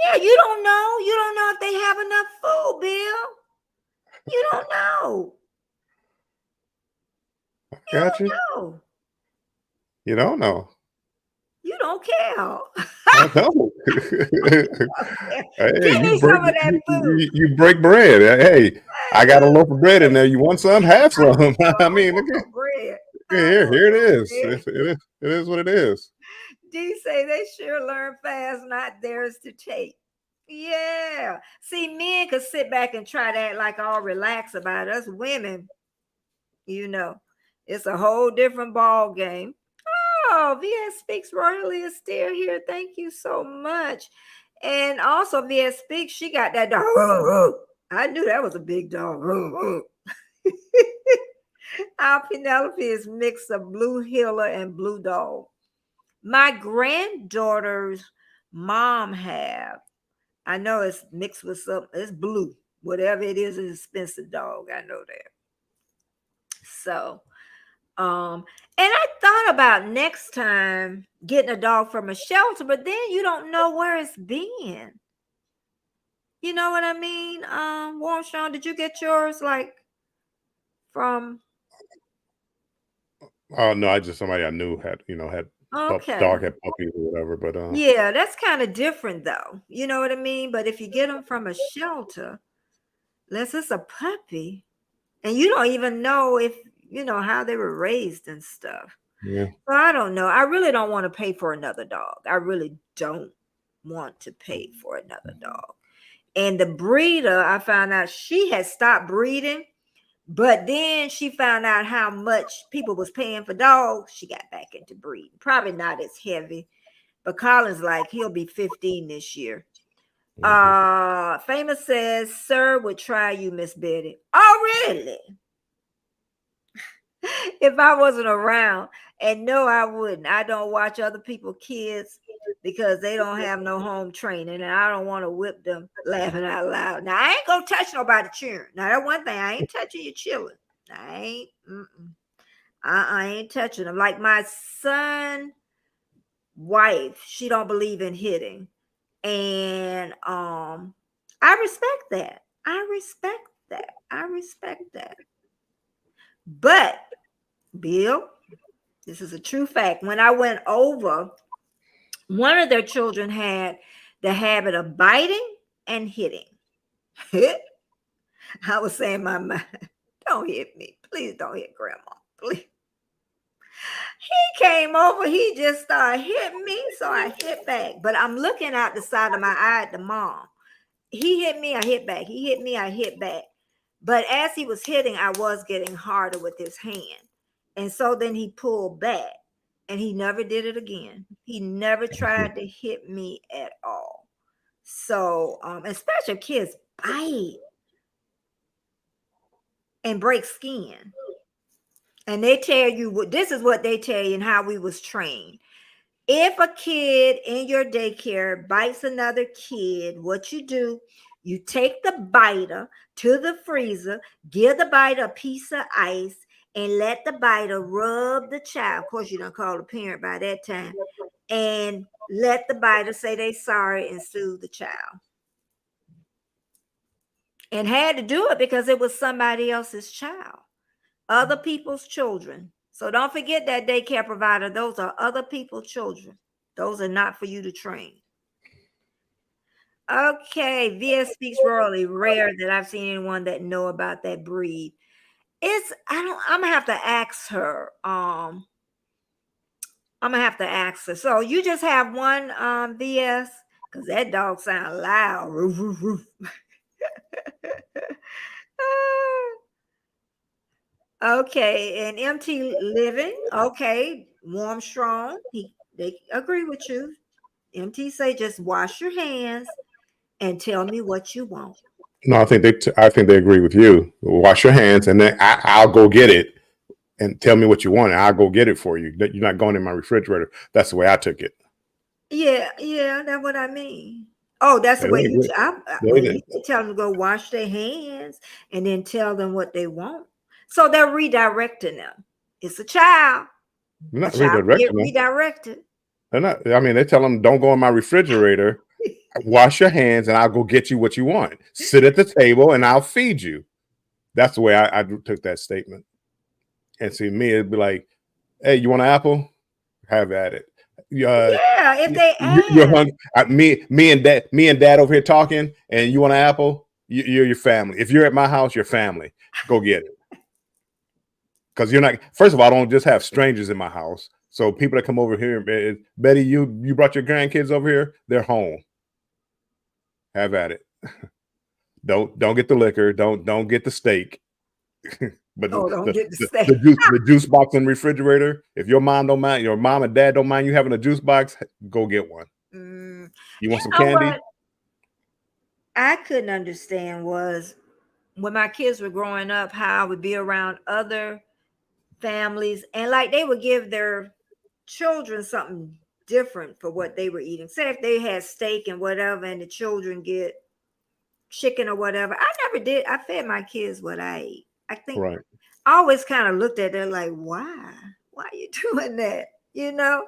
Yeah, you don't know. You don't know if they have enough food, Bill. You don't know. You don't know. You don't know. You don't care. I don't. Hey, give me some of that food. You break bread. Hey, I got a loaf of bread in there. You want some? Have some. I mean, look at bread. Here it is. It is what it is. Dee say they sure learn fast, not theirs to take. Yeah. See, men could sit back and try to act like all relaxed about us. Women, it's a whole different ball game. Oh, VS Speaks Royally is still here. Thank you so much. And also VS Speaks, she got that dog. I knew that was a big dog. Our Penelope is mix of blue heeler and blue dog. My granddaughter's mom have. I know it's mixed with something. It's blue. Whatever it is, it's an expensive dog. I know that. So, and I thought about next time getting a dog from a shelter, but then you don't know where it's been. You know what I mean? Warm Sean, did you get yours like from? Oh no, I just somebody I knew had Okay. dog had puppies or whatever. But Yeah, that's kind of different though. You know what I mean? But if you get them from a shelter, unless it's a puppy, and you don't even know if you know how they were raised and stuff. yeah, So I don't know. I really don't want to pay for another dog. I really don't want to pay for another dog. And the breeder, I found out she had stopped breeding, but then she found out how much people was paying for dogs. She got back into breeding. Probably not as heavy, but Colin's like he'll be 15 this year. mhm. Famous says, "Sir would try you, Miss Betty." Oh, really? If I wasn't around, and no, I wouldn't. I don't watch other people's kids because they don't have no home training, and I don't want to whip them laughing out loud. Now I ain't gonna touch nobody cheering. Now that one thing, I ain't touching your children. I ain't. I ain't touching them. Like my son wife, she don't believe in hitting, and I respect that. I respect that. I respect that. But Bill, this is a true fact. When I went over, one of their children had the habit of biting and hitting. I was saying in my mind, don't hit me. Please don't hit grandma. Please. He came over, he just started hitting me, so I hit back. But I'm looking out the side of my eye at the mom. He hit me, I hit back. He hit me, I hit back. But as he was hitting, I was getting harder with his hand. And so then he pulled back and he never did it again. He never tried to hit me at all. So, especially kids bite and break skin. And they tell you what this is what they tell you and how we was trained. If a kid in your daycare bites another kid, what you do, you take the biter to the freezer, give the biter a piece of ice, and let the biter rub the child. Of course, you don't call the parent by that time. And let the biter say they sorry and soothe the child. And had to do it because it was somebody else's child, other people's children. So don't forget that daycare provider. Those are other people's children. Those are not for you to train. Okay, VS speaks rarely. Rare that I've seen anyone that know about that breed. I'm gonna have to ask her. I'm gonna have to ask her. So you just have one VS? Because that dog sounds loud. Roof, roof, roof. Okay, and MT living. Okay, warm, strong. They agree with you. MT say just wash your hands and tell me what you want. No, I think they agree with you. Wash your hands, and then I'll go get it, and tell me what you want, and I'll go get it for you. You're not going in my refrigerator. That's the way I took it. Yeah, that's what I mean. Oh, that's the Yeah, way you. Well, they, you can tell them to go wash their hands and then tell them what they want. So they're redirecting them. It's a child. they're A not child can get redirecting them. redirected. They're not. I mean, they tell them don't go in my refrigerator. Wash your hands, and I'll go get you what you want. Sit at the table, and I'll feed you. That's the way I took that statement. And see, me, it'd be like, "Hey, you want an apple? Have at it." Yeah, if they You're ask. hungry. Me and dad over here talking, and you want an apple? You're your family. If you're at my house, you're family. Go get it. Because you're not. First of all, I don't just have strangers in my house. So people that come over here, Betty, you brought your grandkids over here. They're home. Have at it. Don't get the liquor. Don't get the steak. But Oh, don't get the steak. the juice box in the refrigerator. If your mom don't mind, your mom and dad don't mind you having a juice box, go get one. You want some know candy? what I couldn't understand was when my kids were growing up, how I would be around other families and like they would give their children something different for what they were eating. Say if they had steak and whatever, and the children get chicken or whatever. I never did. I fed my kids what I ate. I think Right. I always kind of looked at it like, why? Why are you doing that? You know?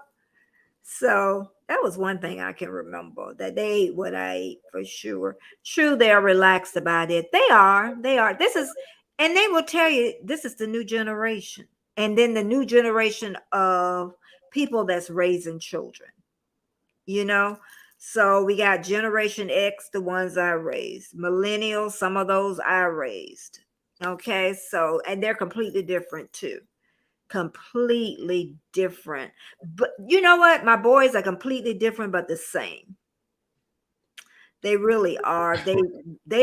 So That was one thing I can remember, that they ate what I ate for sure. True, they're relaxed about it. They are. And they will tell you this is the new generation. And then the new generation of people that's raising children, you know? So we got Generation X, the ones I raised, millennials, some of those I raised. Okay. So, and they're completely different too. Completely different. But you know what? My boys are completely different, but the same. They really are. They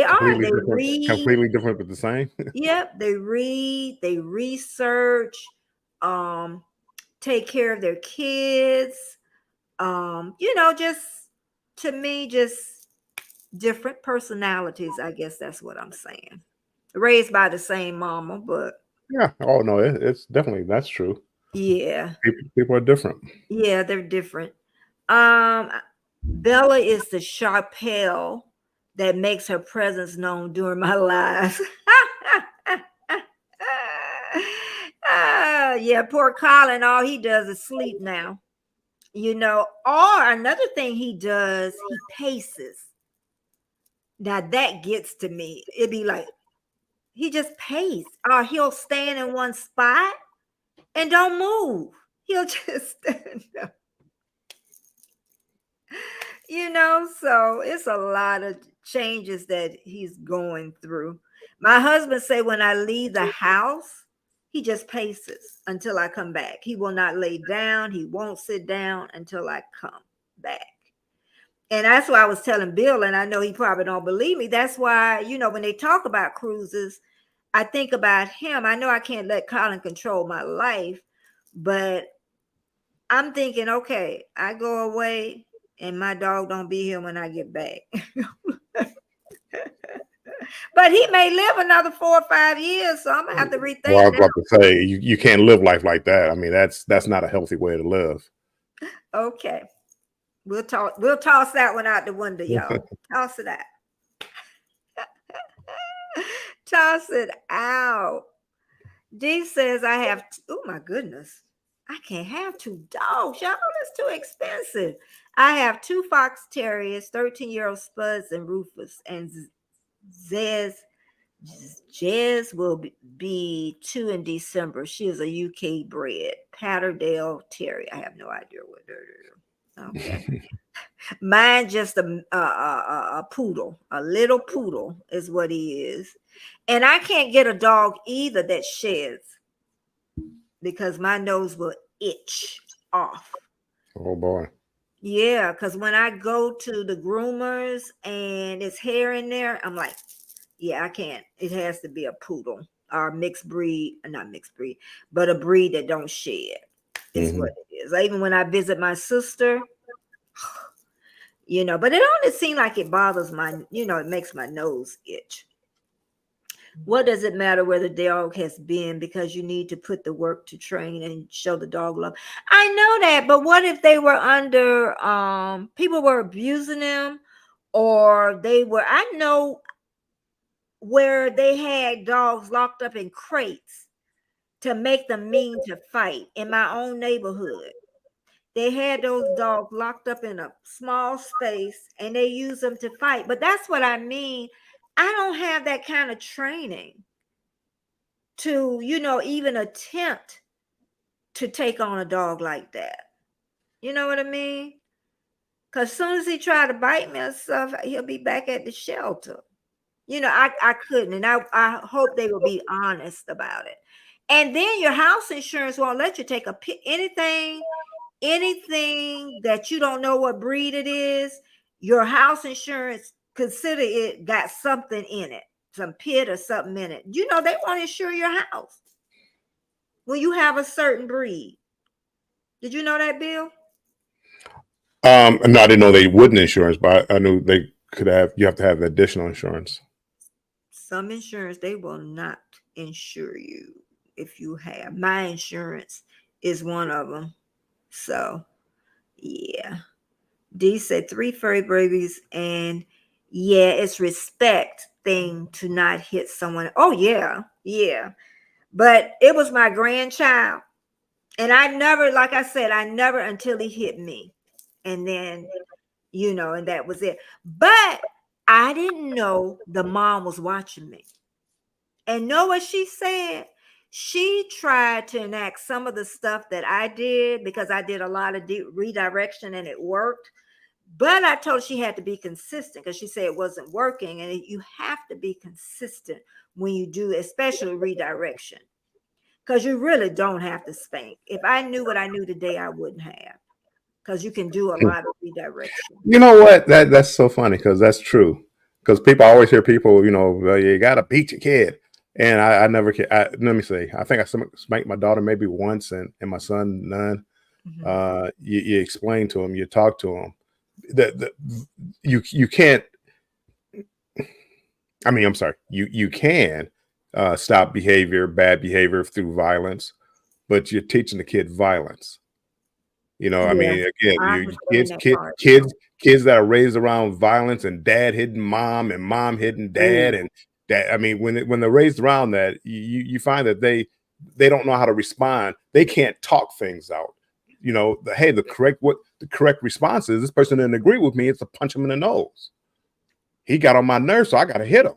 are. They read. completely different, but the same. Yep, they read, they research, um, take care of their kids. Just to me, just different personalities. I guess that's what I'm saying. Raised by the same mama, but Yeah. Oh no, it's definitely that's true. yeah. People are different. Yeah, they're different. Um, Bella is the Sharpelle that makes her presence known during my lives. Yeah, poor Colin, all he does is sleep now. Or another thing he does, he paces. Now that gets to me. It'd be like he just pace, or he'll stand in one spot and don't move. He'll just stand up. So it's a lot of changes that he's going through. My husband say when I leave the house, he just paces until I come back. He will not lay down. He won't sit down until I come back. And that's why I was telling Bill, and I know he probably don't believe me. That's why, when they talk about cruises, I think about him. I know I can't let Colin control my life, but I'm thinking, okay, I go away and my dog don't be here when I get back. But he may live another 4 or 5 years, so I'm gonna have to rethink Well, I was that. about to say you can't live life like that. I mean, that's not a healthy way to live. Okay. We'll toss that one out the window, y'all. Toss it out. Toss it out. D says I have, oh my goodness. I can't have 2 dogs, y'all. That's too expensive. I have 2 fox terriers, 13-year-old Spuds and Rufus, and Jez will be 2 in December. She is a UK bred Patterdale Terrier. I have no idea what they're. Okay. Mine just a poodle, a little poodle is what he is. And I can't get a dog either that sheds because my nose will itch off. Oh boy. Yeah, because when I go to the groomers and it's hair in there, I'm like, yeah, I can't. It has to be a poodle or mixed breed, not mixed breed, but a breed that don't shed is what it is. Even when I visit my sister, but it only seems like it bothers it makes my nose itch. What does it matter where the dog has been, because you need to put the work to train and show the dog love? I know that, but what if they were under people were abusing them, or I know where they had dogs locked up in crates to make them mean to fight in my own neighborhood. They had those dogs locked up in a small space and they use them to fight. But that's what I mean. I don't have that kind of training to, even attempt to take on a dog like that. You know what I mean? Because as soon as he tried to bite me and stuff, he'll be back at the shelter. I couldn't. And I hope they will be honest about it. And then your house insurance won't let you take anything that you don't know what breed it is. Your house insurance, consider it got something in it, some pit or something in it. They won't insure your house when you have a certain breed. Did you know that, Bill? No, I didn't know they wouldn't insurance, but I knew they could have. You have to have additional insurance. Some insurance, they will not insure you if you have. My insurance is one of them. So, yeah. D said 3 furry babies, and yeah, it's respect thing to not hit someone. Oh, yeah. But it was my grandchild. And I never, like I said, until he hit me. and then, and that was it. But I didn't know the mom was watching me. And know what she said? She tried to enact some of the stuff that I did because I did a lot of redirection and it worked. But I told her she had to be consistent because she said it wasn't working. And you have to be consistent when you do, especially redirection, because you really don't have to spank. If I knew what I knew today, I wouldn't have, because you can do a lot of redirection. You know what? That's so funny because that's true. Because people, I always hear people, you got to beat your kid. And I never can. Let me see. I think I spanked my daughter maybe once and my son none. Mm-hmm. You explain to him, you talk to him. You can't. I mean, I'm sorry. You can stop bad behavior through violence, but you're teaching the kid violence. I mean, again, I you understand that part. kids that are raised around violence and dad hitting mom and mom hitting dad and dad. I mean, when they're raised around that, you find that they don't know how to respond. They can't talk things out. The correct response is, this person didn't agree with me. It's to punch him in the nose. He got on my nerves, so I got to hit him.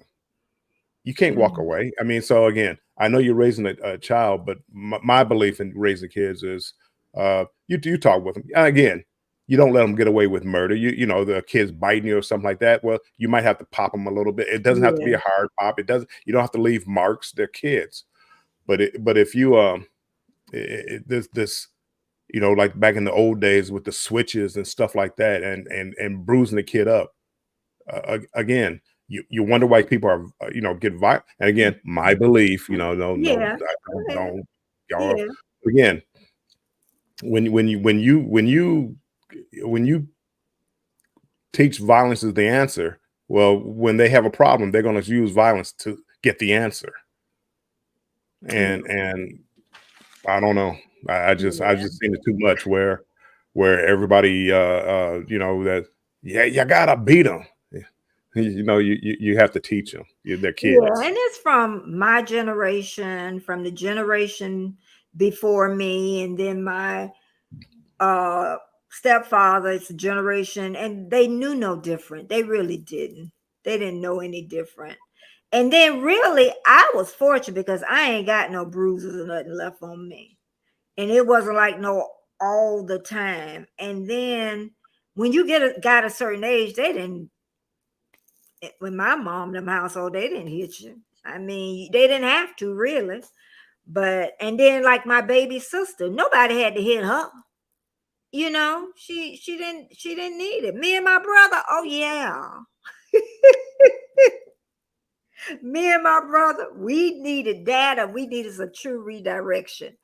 You can't walk away. I mean, so again, I know you're raising a child, but my belief in raising kids is you talk with them. Again, you don't let them get away with murder. The kid's biting you or something like that. Well, you might have to pop them a little bit. It doesn't have to be a hard pop. You don't have to leave marks. They're kids. But if you this like back in the old days with the switches and stuff like that, and bruising the kid up, again, you wonder why people are get violent. And again, my belief, don't y'all. Again, when you teach violence is the answer, well, when they have a problem, they're going to use violence to get the answer. And I don't know. I just seen it too much where everybody that you gotta beat them. You have to teach them. They're kids. Yeah, and it's from my generation, from the generation before me, and then my stepfather's generation, and they knew no different. They really didn't. They didn't know any different. And then really, I was fortunate because I ain't got no bruises or nothing left on me. And it wasn't like no all the time. And then when you got a certain age, they didn't. When my mom in the household, they didn't hit you. I mean, they didn't have to really. But and then like my baby sister, nobody had to hit her. She didn't need it. Me and my brother, oh yeah. Me and my brother, we needed data. We needed some true redirection.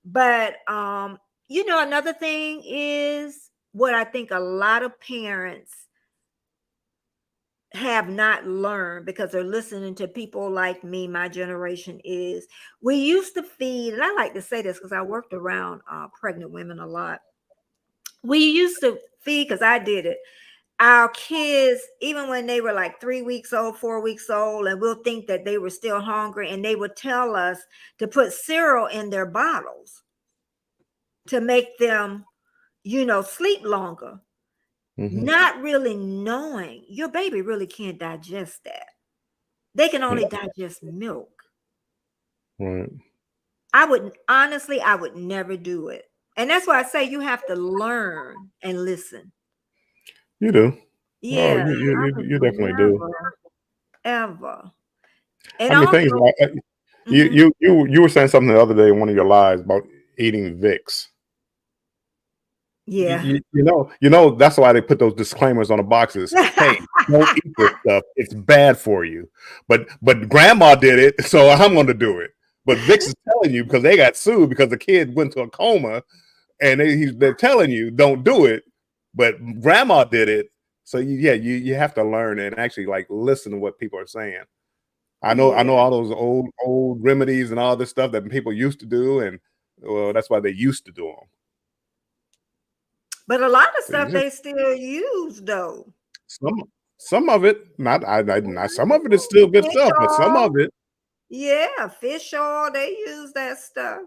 But another thing is what I think a lot of parents have not learned because they're listening to people like me, my generation, is we used to feed, and I like to say this because I worked around pregnant women a lot. We used to feed, because I did it, our kids, even when they were like 3 weeks old, 4 weeks old, and we'll think that they were still hungry, and they would tell us to put cereal in their bottles to make them, sleep longer. Not really knowing your baby really can't digest that. They can only digest milk. Right. I would never do it. And that's why I say you have to learn and listen. You do. Yeah. Oh, you definitely do. Ever. And I mean, things like you were saying something the other day in one of your lives about eating Vicks. Yeah. That's why they put those disclaimers on the boxes. Hey, don't eat this stuff. It's bad for you. But grandma did it, so I'm going to do it. But Vicks is telling you because they got sued because the kid went to a coma, and they're telling you don't do it. But grandma did it, so you have to learn and actually like listen to what people are saying. I know all those old remedies and all this stuff that people used to do, and well, that's why they used to do them. But a lot of stuff they still use, though. Some of it, not some of it is still good stuff, but some of it. Yeah, fish oil, they use that stuff.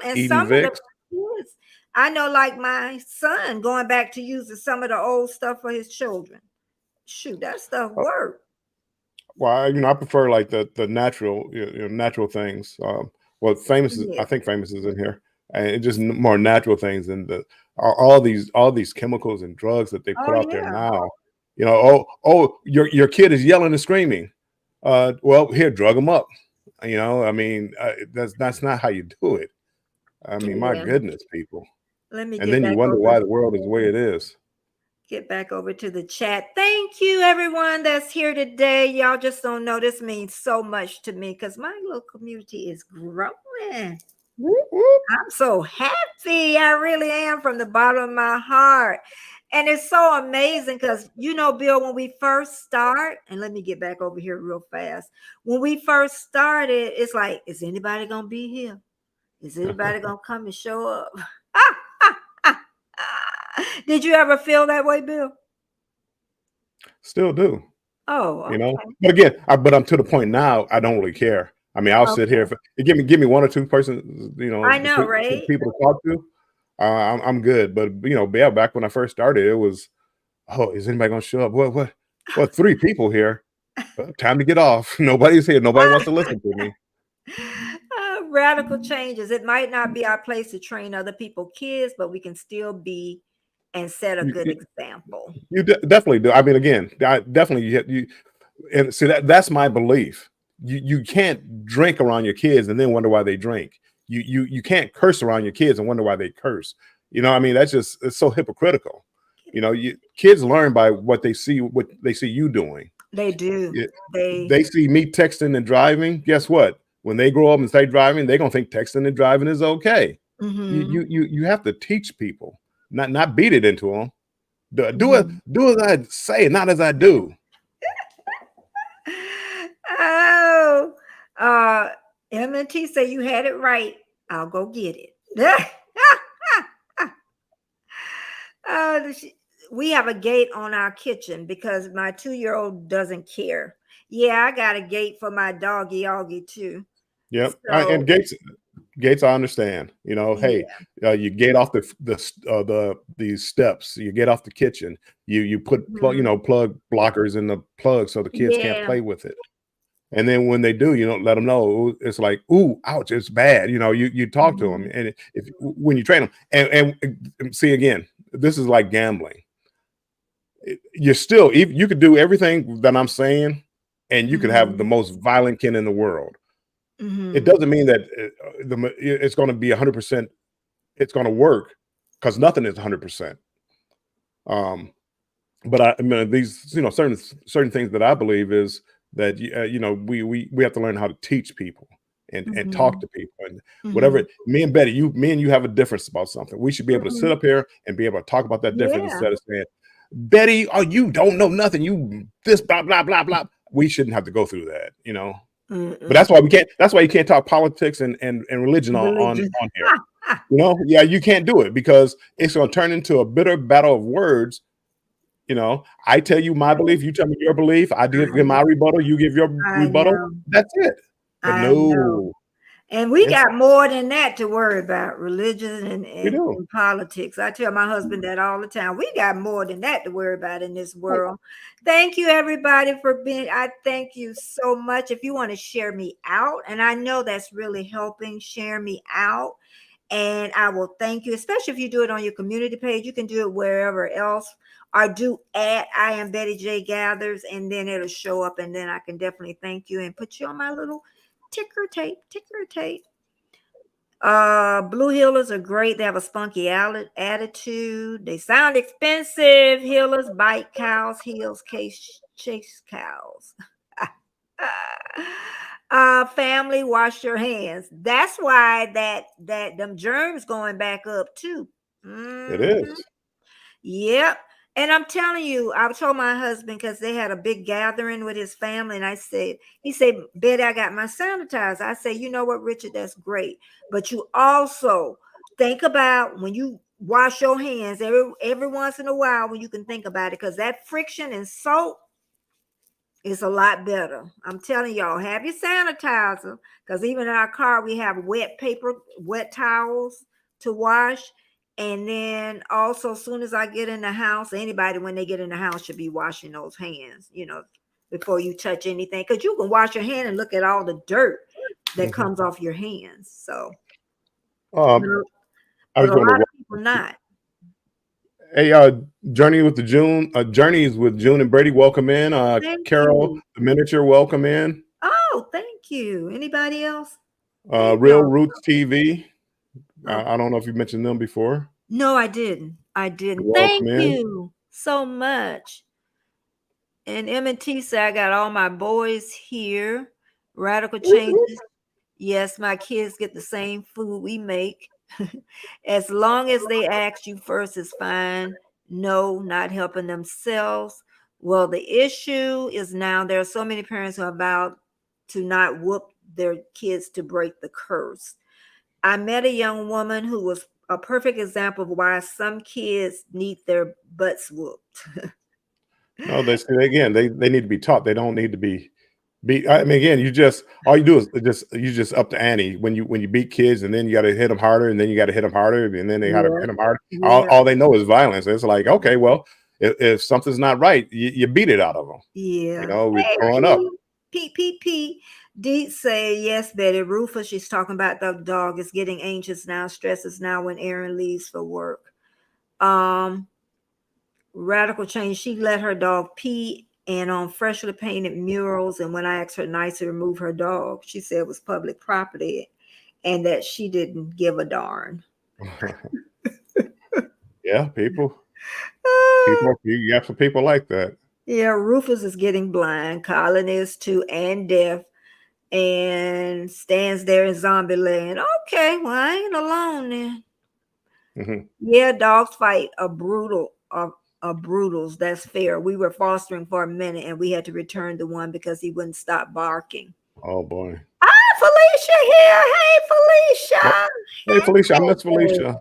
And Eating some Vicks. of the kids, I know, like my son going back to using some of the old stuff for his children. Shoot, that stuff worked. Well, I prefer like the natural, natural things. Well, Yeah. I think famous is in here, and it just more natural things than all these chemicals and drugs that they Oh put out there yeah. now. Your kid is yelling and screaming. Well, here, drug them up. I mean, that's not how you do it. I mean, my Yeah. goodness, people. Let me And get then you back wonder over. why the world is the way it is. Get back over to the chat. Thank you, everyone that's here today. Y'all just don't know, this means so much to me because my little community is growing. Whoop, whoop. I'm so happy. I really am, from the bottom of my heart. And it's so amazing because, Bill, when we first start, and let me get back over here real fast. When we first started, it's like, is anybody going to be here? Is anybody going to come and show up? Did you ever feel that way, Bill? Still do. Oh, okay. But again, but I'm to the point now. I don't really care. I mean, I'll sit here if give me one or two persons, I know, right? people to talk to. I'm good. But yeah, back when I first started, it was, oh, is anybody gonna show up? What? 3 people here. Time to get off. Nobody's here. Nobody wants to listen to me. Radical changes. It might not be our place to train other people's kids, but we can still be and set a good example. You definitely do. I mean, again, I definitely you and see that's my belief. You can't drink around your kids and then wonder why they drink. You can't curse around your kids and wonder why they curse. I mean, it's so hypocritical. Kids learn by what they see you doing. They do. They see me texting and driving. Guess what? When they grow up and start driving, they're gonna think texting and driving is okay. You have to teach people, not beat it into them. Do as I say, not as I do. Oh, M&T say you had it right. I'll go get it. We have a gate on our kitchen because my 2-year-old doesn't care. Yeah, I got a gate for my doggy Augie too. Yep. So, And gates, I understand. Hey, you gate off the steps. You get off the kitchen. You put plug blockers in the plug so the kids can't play with it. And then when they do, let them know. It's like, ooh, ouch, it's bad. You talk to them, and when you train them, and see, again, this is like gambling. You could do everything that I'm saying, and you could have the most violent kid in the world. It doesn't mean that it's going to be 100%. It's going to work, because nothing is 100%. But I mean, these certain things that I believe is that we have to learn how to teach people and talk to people, and whatever. Me and Betty, me and you have a difference about something. We should be able to sit up here and be able to talk about that difference instead of saying, Betty, oh, you don't know nothing. You this blah blah blah blah. We shouldn't have to go through that, But that's why we can't. That's why you can't talk politics and religion on here. Yeah, you can't do it because it's going to turn into a bitter battle of words. I tell you my belief, you tell me your belief. I give my rebuttal, you give your rebuttal. That's it. But no. And we got more than that to worry about, religion and politics. I tell my husband that all the time. We got more than that to worry about in this world. Thank you, everybody, for being. I thank you so much. If you want to share me out, and I know that's really helping, share me out. And I will thank you, especially if you do it on your community page. You can do it wherever else, or do at I am Betty J Gathers, and then it'll show up, and then I can definitely thank you and put you on my little ticker tape. Blue healers are great. They have a spunky attitude. They sound expensive. Healers bite cows, heels chase cows. Family, wash your hands. That's why that them germs going back up too. It is. Yep. And I'm telling you, I told my husband, because they had a big gathering with his family, and he said, Betty, I got my sanitizer. I say, you know what, Richard, that's great. But you also think about when you wash your hands every once in a while, when you can think about it, because that friction and soap is a lot better. I'm telling y'all, have your sanitizer, because even in our car, we have wet towels to wash. And then also, as soon as I get in the house, anybody when they get in the house should be washing those hands, before you touch anything. Because you can wash your hand and look at all the dirt that comes off your hands. So, I but was a going lot to. of people not. Hey, Journeys with June and Brady. Welcome in. Thank Carol, you. the miniature. Welcome in. Oh, thank you. Anybody else? Real Roots TV. Oh, I don't know if you mentioned them before. no, I didn't. Welcome Thank in. you so much. And M&T said I got all my boys here. Radical changes. Yes, my kids get the same food we make. As long as they ask you first is fine. No, not helping themselves. Well, the issue is now there are so many parents who are about to not whoop their kids to break the curse. I met a young woman who was a perfect example of why some kids need their butts whooped. No, they need to be taught. They don't need to be beat. I mean, again, all you do is you just up the ante when you beat kids, and then you got to hit them harder, and then you got to hit them harder, and then they got to hit them harder. Yeah. All they know is violence. It's like, okay, well, if something's not right, you beat it out of them. Yeah. We're growing up. P. Deet say, yes, Betty. Rufus, she's talking about the dog is getting anxious now, stresses now when Aaron leaves for work. Radical change. She let her dog pee and on freshly painted murals. And when I asked her nice to remove her dog, she said it was public property and that she didn't give a darn. Yeah, people, you got some people like that. Yeah, Rufus is getting blind. Colin is too, and deaf, and stands there in zombie land. Okay, well, I ain't alone then. Yeah, dogs fight are brutals. That's fair. We were fostering for a minute, and we had to return the one because he wouldn't stop barking. Oh boy. Felicia here. Hey, Felicia. Hey, Felicia. I miss Felicia.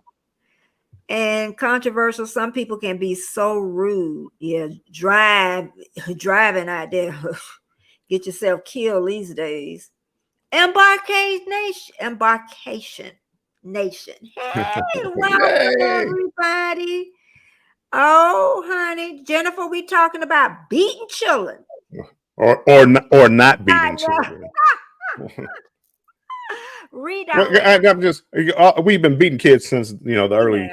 And controversial. Some people can be so rude. Yeah, driving out there. Get yourself killed these days. Embarkation Nation. Hey, welcome everybody. Oh, honey, Jennifer, we talking about beating children, or not beating children. We've been beating kids since the early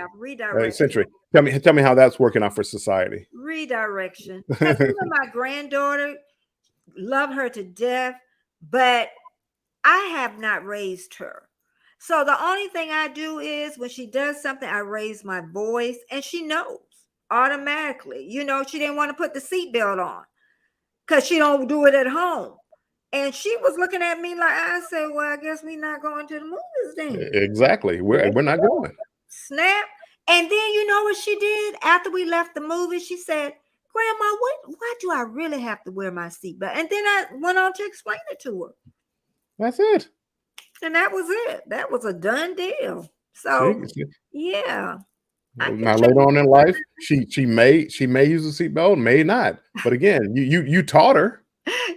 century. Tell me how that's working out for society. Redirection. My granddaughter, love her to death, but I have not raised her. So the only thing I do is when she does something, I raise my voice, and she knows automatically. She didn't want to put the seatbelt on because she don't do it at home. And she was looking at me like, I said, well, I guess we're not going to the movies then. Exactly. We're not going. Snap. And then you know what she did? After we left the movie, she said, Grandma, why do I really have to wear my seatbelt? And then I went on to explain it to her. That's it. And that was it. That was a done deal. So, yeah. Now later on in life, she may use a seatbelt, may not. But again, you taught her.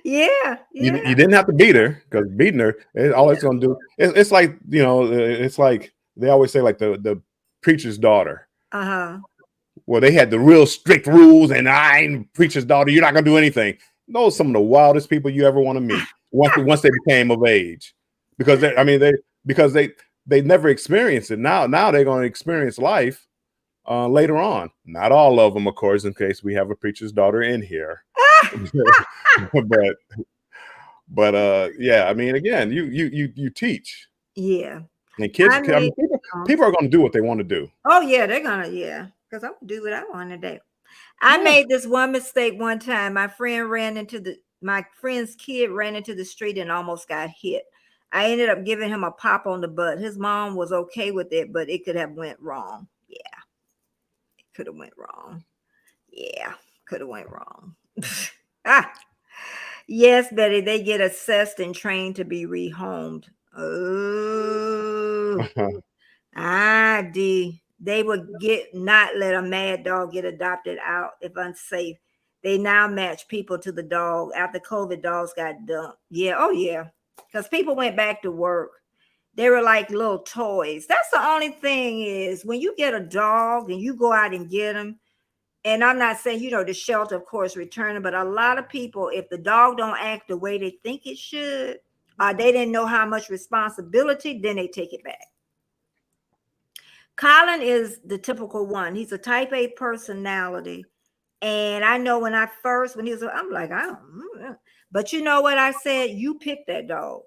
Yeah. You didn't have to beat her, because beating her, all it's going to do. It's like it's like they always say, like the preacher's daughter. Well, they had the real strict rules, and I ain't preacher's daughter. You're not going to do anything. Those are some of the wildest people you ever want to meet. Once they became of age, because they never experienced it. Now they're going to experience life later on. Not all of them, of course, in case we have a preacher's daughter in here. but yeah, I mean, again, you teach. Yeah. And kids, people are going to do what they want to do. Oh yeah, they're gonna, because I'm gonna do what I want to do. I made this one mistake one time. My friend's kid ran into the street and almost got hit. I ended up giving him a pop on the butt. His mom was okay with it, but it could have went wrong. Yeah, it could have went wrong. Yeah, could have went wrong. Yes, Betty, they get assessed and trained to be rehomed. Oh, they would not let a mad dog get adopted out if unsafe. They now match people to the dog. After COVID, dogs got dumped. Yeah, oh yeah, because people went back to work. They were like little toys. That's the only thing is when you get a dog and you go out and get them, and I'm not saying, the shelter, of course, return them, but a lot of people, if the dog don't act the way they think it should, they didn't know how much responsibility, then they take it back. Colin is the typical one. He's a type A personality. And I know when he was, I'm like, I don't know. But you know what I said? You picked that dog.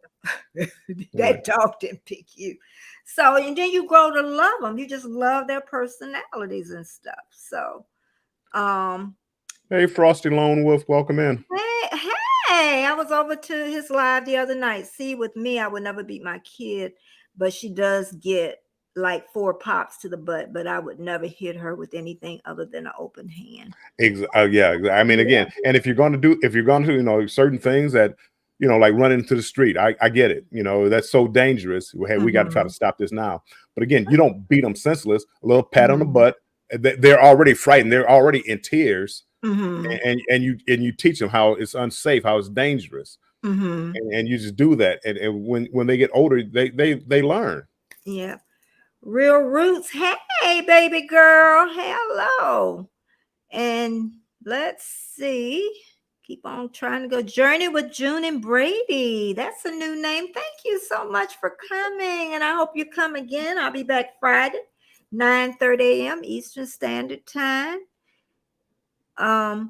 That dog didn't pick you. So, and then you grow to love them. You just love their personalities and stuff. So, hey, Frosty Lone Wolf, welcome in. Hey, I was over to his live the other night. See, with me, I would never beat my kid, but she does get like 4 pops to the butt, but I would never hit her with anything other than an open hand. Yeah. I mean, again, and if you're going to, certain things that, like running into the street, I get it. That's so dangerous. Hey, we got to try to stop this now. But again, you don't beat them senseless. A little pat on the butt. They're already frightened. They're already in tears. And you teach them how it's unsafe, how it's dangerous. And you just do that. And when they get older, they learn. Yeah. Real Roots. Hey, baby girl. Hello. And let's see. Keep on trying to go. Journey with June and Brady. That's a new name. Thank you so much for coming. And I hope you come again. I'll be back Friday, 9:30 a.m. Eastern Standard Time. I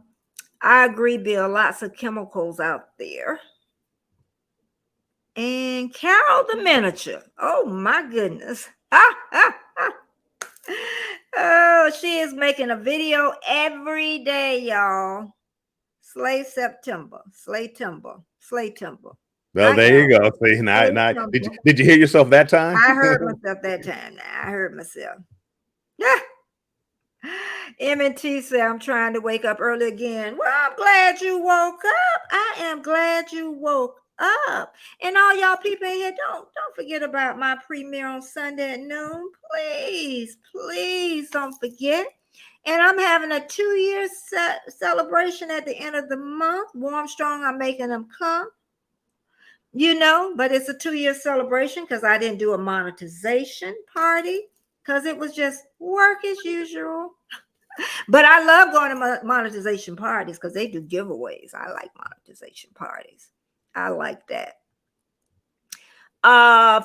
agree, Bill. Lots of chemicals out there. And Carol the Miniature. Oh, my goodness. Oh, she is making a video every day, y'all. Slay September. Slay Timber. Slay Timber. Well, there you go. See, now, did you hear yourself that time? I heard myself that time. Now I heard myself. Yeah. M&T said, I'm trying to wake up early again. Well, I'm glad you woke up. I am glad you woke up. And all y'all people in here, don't forget about my premiere on Sunday at noon. Please don't forget. And I'm having a 2-year celebration at the end of the month. Warm Strong, I'm making them come. But it's a 2-year celebration because I didn't do a monetization party because it was just work as usual. But I love going to monetization parties because they do giveaways. I like monetization parties. I like that.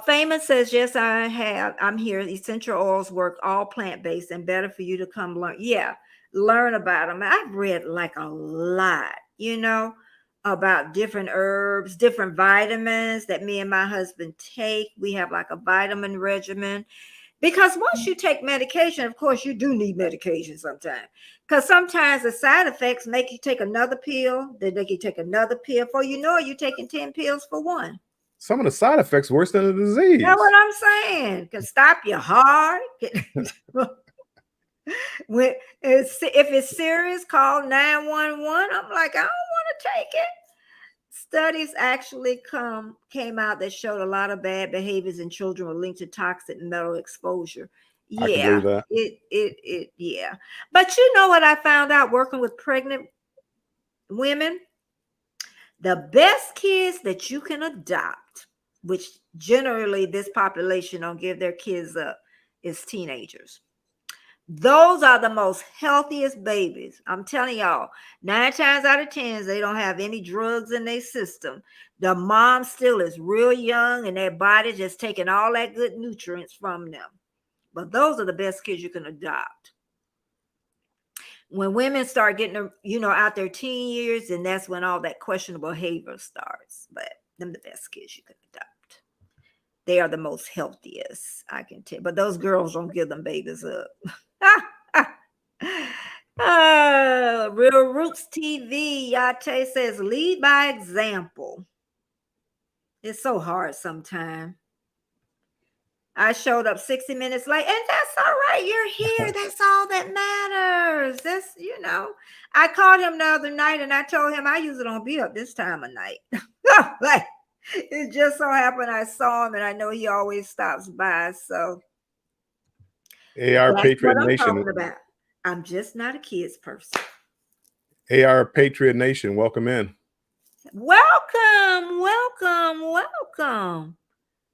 Famous says, yes, I'm here. Essential oils work all plant-based and better for you to come learn. Yeah, learn about them. I've read like a lot, about different herbs, different vitamins that me and my husband take. We have like a vitamin regimen. Because once you take medication, of course, you do need medication sometimes. Because sometimes the side effects make you take another pill. They make you take another pill. Before you know it, you're taking 10 pills for one. Some of the side effects worse than the disease. That's what I'm saying. Can stop your heart. If it's serious, call 911. I'm like, I don't want to take it. Studies actually came out that showed a lot of bad behaviors in children were linked to toxic metal exposure. Yeah, I can believe that. Yeah. But you know what I found out working with pregnant women? The best kids that you can adopt, which generally this population don't give their kids up, is teenagers. Those are the most healthiest babies. I'm telling y'all, 9 times out of 10, they don't have any drugs in their system. The mom still is real young and their body just taking all that good nutrients from them. But those are the best kids you can adopt. When women start getting, out their teen years, and that's when all that questionable behavior starts. But them the best kids you can adopt. They are the most healthiest, I can tell. But those girls don't give them babies up. Real Roots TV, Yate says, lead by example. It's so hard sometimes. I showed up 60 minutes late, and that's all right. You're here. That's all that matters. That's, I called him the other night and I told him I usually don't be up this time of night. Like, it just so happened I saw him and I know he always stops by. So AR Patriot Nation. I'm just not a kids person. AR Patriot Nation, welcome in. Welcome.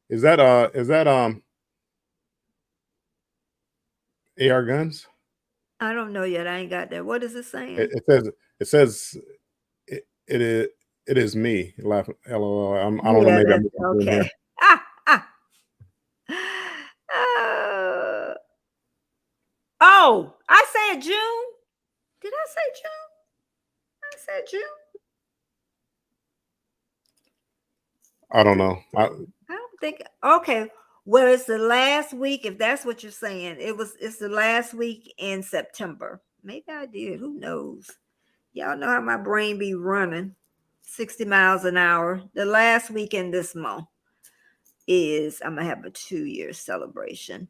Is that AR guns? I don't know yet. I ain't got that. What is it saying? It says it is me. Laughing. LOL. I don't know. Yeah, Maybe I'm that's doing here. okay. Oh, I said June. Did I say June? I said June. I don't know. I don't think. Okay. Well, it's the last week. If that's what you're saying, it's the last week in September. Maybe I did. Who knows? Y'all know how my brain be running 60 miles an hour. The last week in this month is I'm gonna have a 2-year celebration.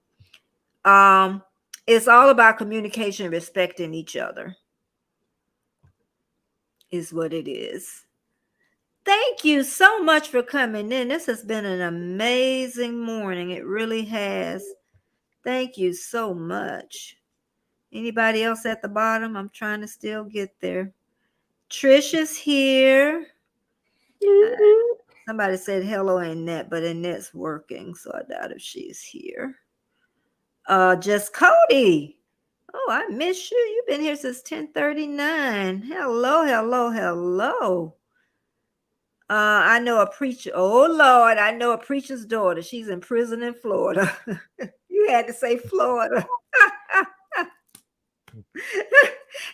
It's all about communication, respecting each other, is what it is. Thank you so much for coming in. This has been an amazing morning. It really has. Thank you so much. Anybody else at the bottom? I'm trying to still get there. Trish is here. Somebody said hello, Annette, but Annette's working, so I doubt if she's here. Just Cody. Oh, I miss you. You've been here since 10:39. Hello, hello, hello. I know a preacher. Oh Lord, I know a preacher's daughter. She's in prison in Florida. You had to say Florida.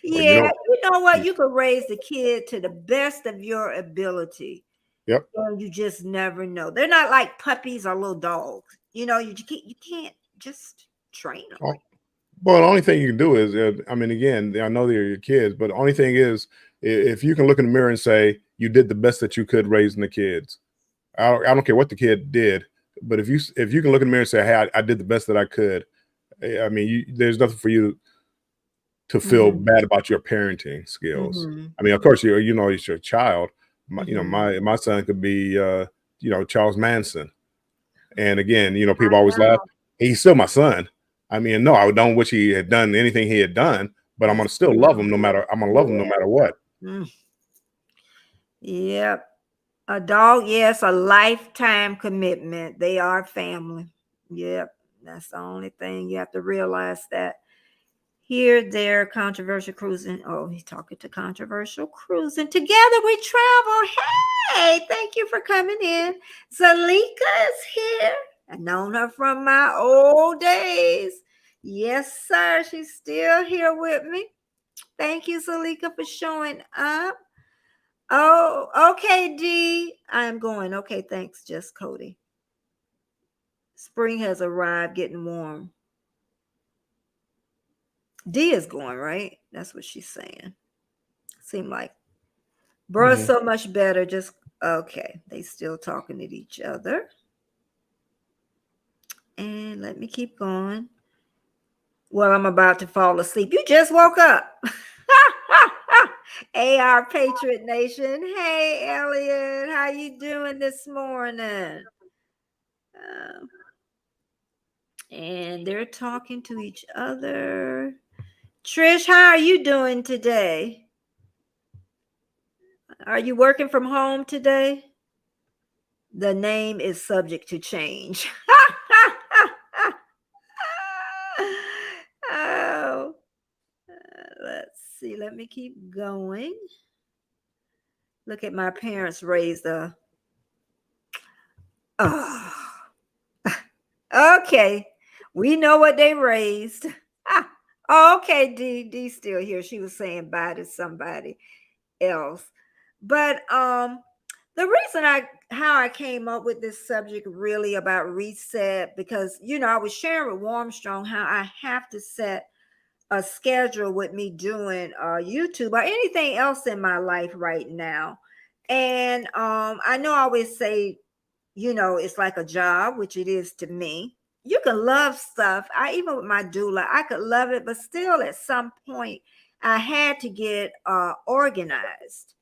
Yeah, you know what? You could raise the kid to the best of your ability. Yep. And you just never know. They're not like puppies or little dogs. You know, you can't just train them. Well, the only thing you can do is, I mean, again, I know they're your kids, but the only thing is, if you can look in the mirror and say you did the best that you could raising the kids, I don't care what the kid did, but if you can look in the mirror and say, hey, I did the best that I could, I mean, there's nothing for you to feel bad about your parenting skills. I mean, of course, it's your child. My son could be, Charles Manson, and again, people always laugh. He's still my son. I mean, no, I don't wish he had done anything he had done, but I'm gonna still love him no matter. I'm gonna love him no matter what. Yep. A dog, yes, a lifetime commitment. They are family. Yep. That's the only thing you have to realize that. Here, there, controversial cruising. Oh, he's talking to controversial cruising. Together we travel. Hey, thank you for coming in. Zalika is here. I've known her from my old days. Yes, sir. She's still here with me. Thank you, Zalika, for showing up. Oh, okay, D. I'm going. Okay, thanks, just Cody. Spring has arrived, getting warm. D is going, right? That's what she's saying. Seem like bruh, so much better. Just okay. They still talking to each other. And let me keep going. Well, I'm about to fall asleep. You just woke up. AR Patriot Nation. Hey, Elliot. How you doing this morning? And they're talking to each other. Trish, how are you doing today? Are you working from home today? The name is subject to change. Oh, let's see. Let me keep going. Look at my parents raised a. Oh. Okay, we know what they raised. Okay, D still here. She was saying bye to somebody else, but the reason how I came up with this subject really about reset, because I was sharing with Warmstrong how I have to set a schedule with me doing YouTube or anything else in my life right now. And I know I always say, it's like a job, which it is to me. You can love stuff. Even with my doula, I could love it, but still at some point I had to get organized,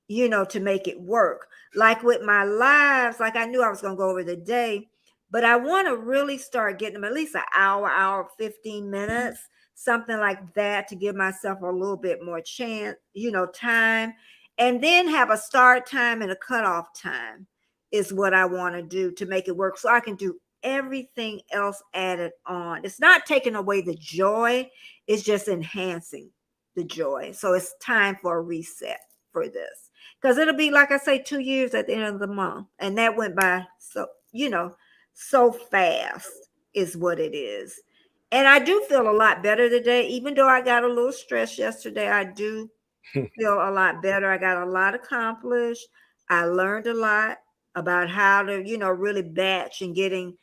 to make it work. Like with my lives, like I knew I was going to go over the day, but I want to really start getting them at least an hour, 15 minutes, something like that, to give myself a little bit more chance, time, and then have a start time and a cutoff time, is what I want to do to make it work, so I can do everything else added on. It's not taking away the joy, it's just enhancing the joy. So it's time for a reset for this, because it'll be, like I say, 2 years at the end of the month, and that went by so fast is what it is. And I do feel a lot better today, even though I got a little stressed yesterday. I do feel a lot better. I got a lot accomplished. I learned a lot about how to, really batch and getting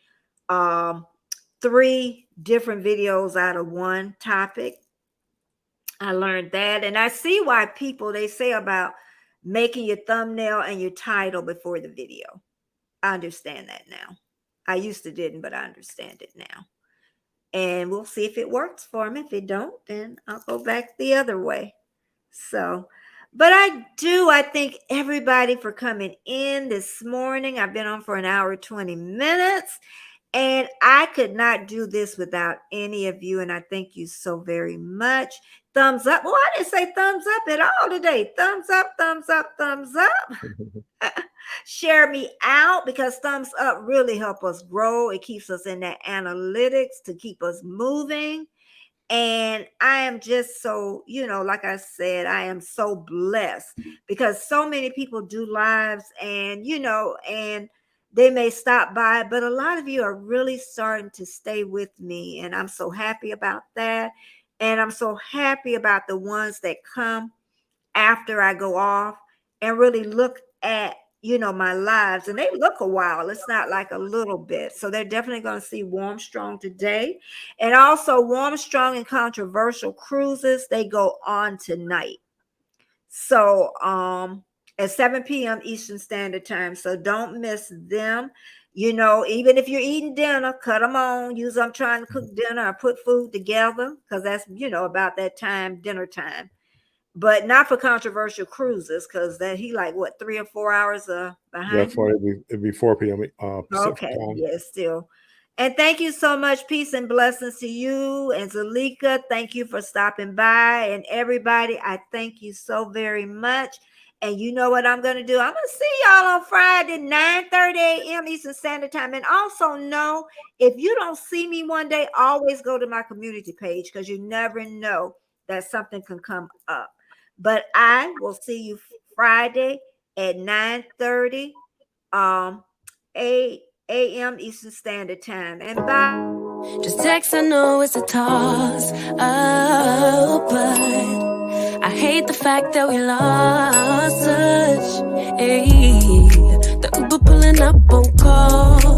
3 different videos out of one topic. I learned that. And I see why people, they say about making your thumbnail and your title before the video. I understand that now. I used to didn't, but I understand it now. And we'll see if it works for me. If it don't, then I'll go back the other way. So, but I thank everybody for coming in this morning. I've been on for an hour, 20 minutes, and I could not do this without any of you. And I thank you so very much. Thumbs up. Well, I didn't say thumbs up at all today. Thumbs up, thumbs up, thumbs up. Share me out, because thumbs up really help us grow. It keeps us in that analytics to keep us moving. And I am just so, like I said, I am so blessed, because so many people do lives and, and they may stop by, but a lot of you are really starting to stay with me. And I'm so happy about that. And I'm so happy about the ones that come after I go off and really look at, my lives, and they look a while. It's not like a little bit. So they're definitely going to see Warm Strong today. And also Warm Strong and Controversial Cruises, they go on tonight. So at 7 p.m. Eastern Standard Time. So don't miss them. Even if you're eating dinner, cut them on. Use them trying to cook dinner or put food together, because that's, about that time, dinner time. But not for Controversial Cruises, because that he like 3 or 4 hours behind. Yeah, it'd be 4 p.m. Okay, yeah, still. And thank you so much. Peace and blessings to you. And Zalika, thank you for stopping by. And everybody, I thank you so very much. And you know what I'm going to do? I'm going to see y'all on Friday, 9:30 a.m. Eastern Standard Time. And also know, if you don't see me one day, always go to my community page, because you never know that something can come up. But I will see you Friday at 9:30 a.m. Eastern Standard Time. And bye. Just text, I know it's a toss up, but I hate the fact that we lost touch. The Uber pulling up on call.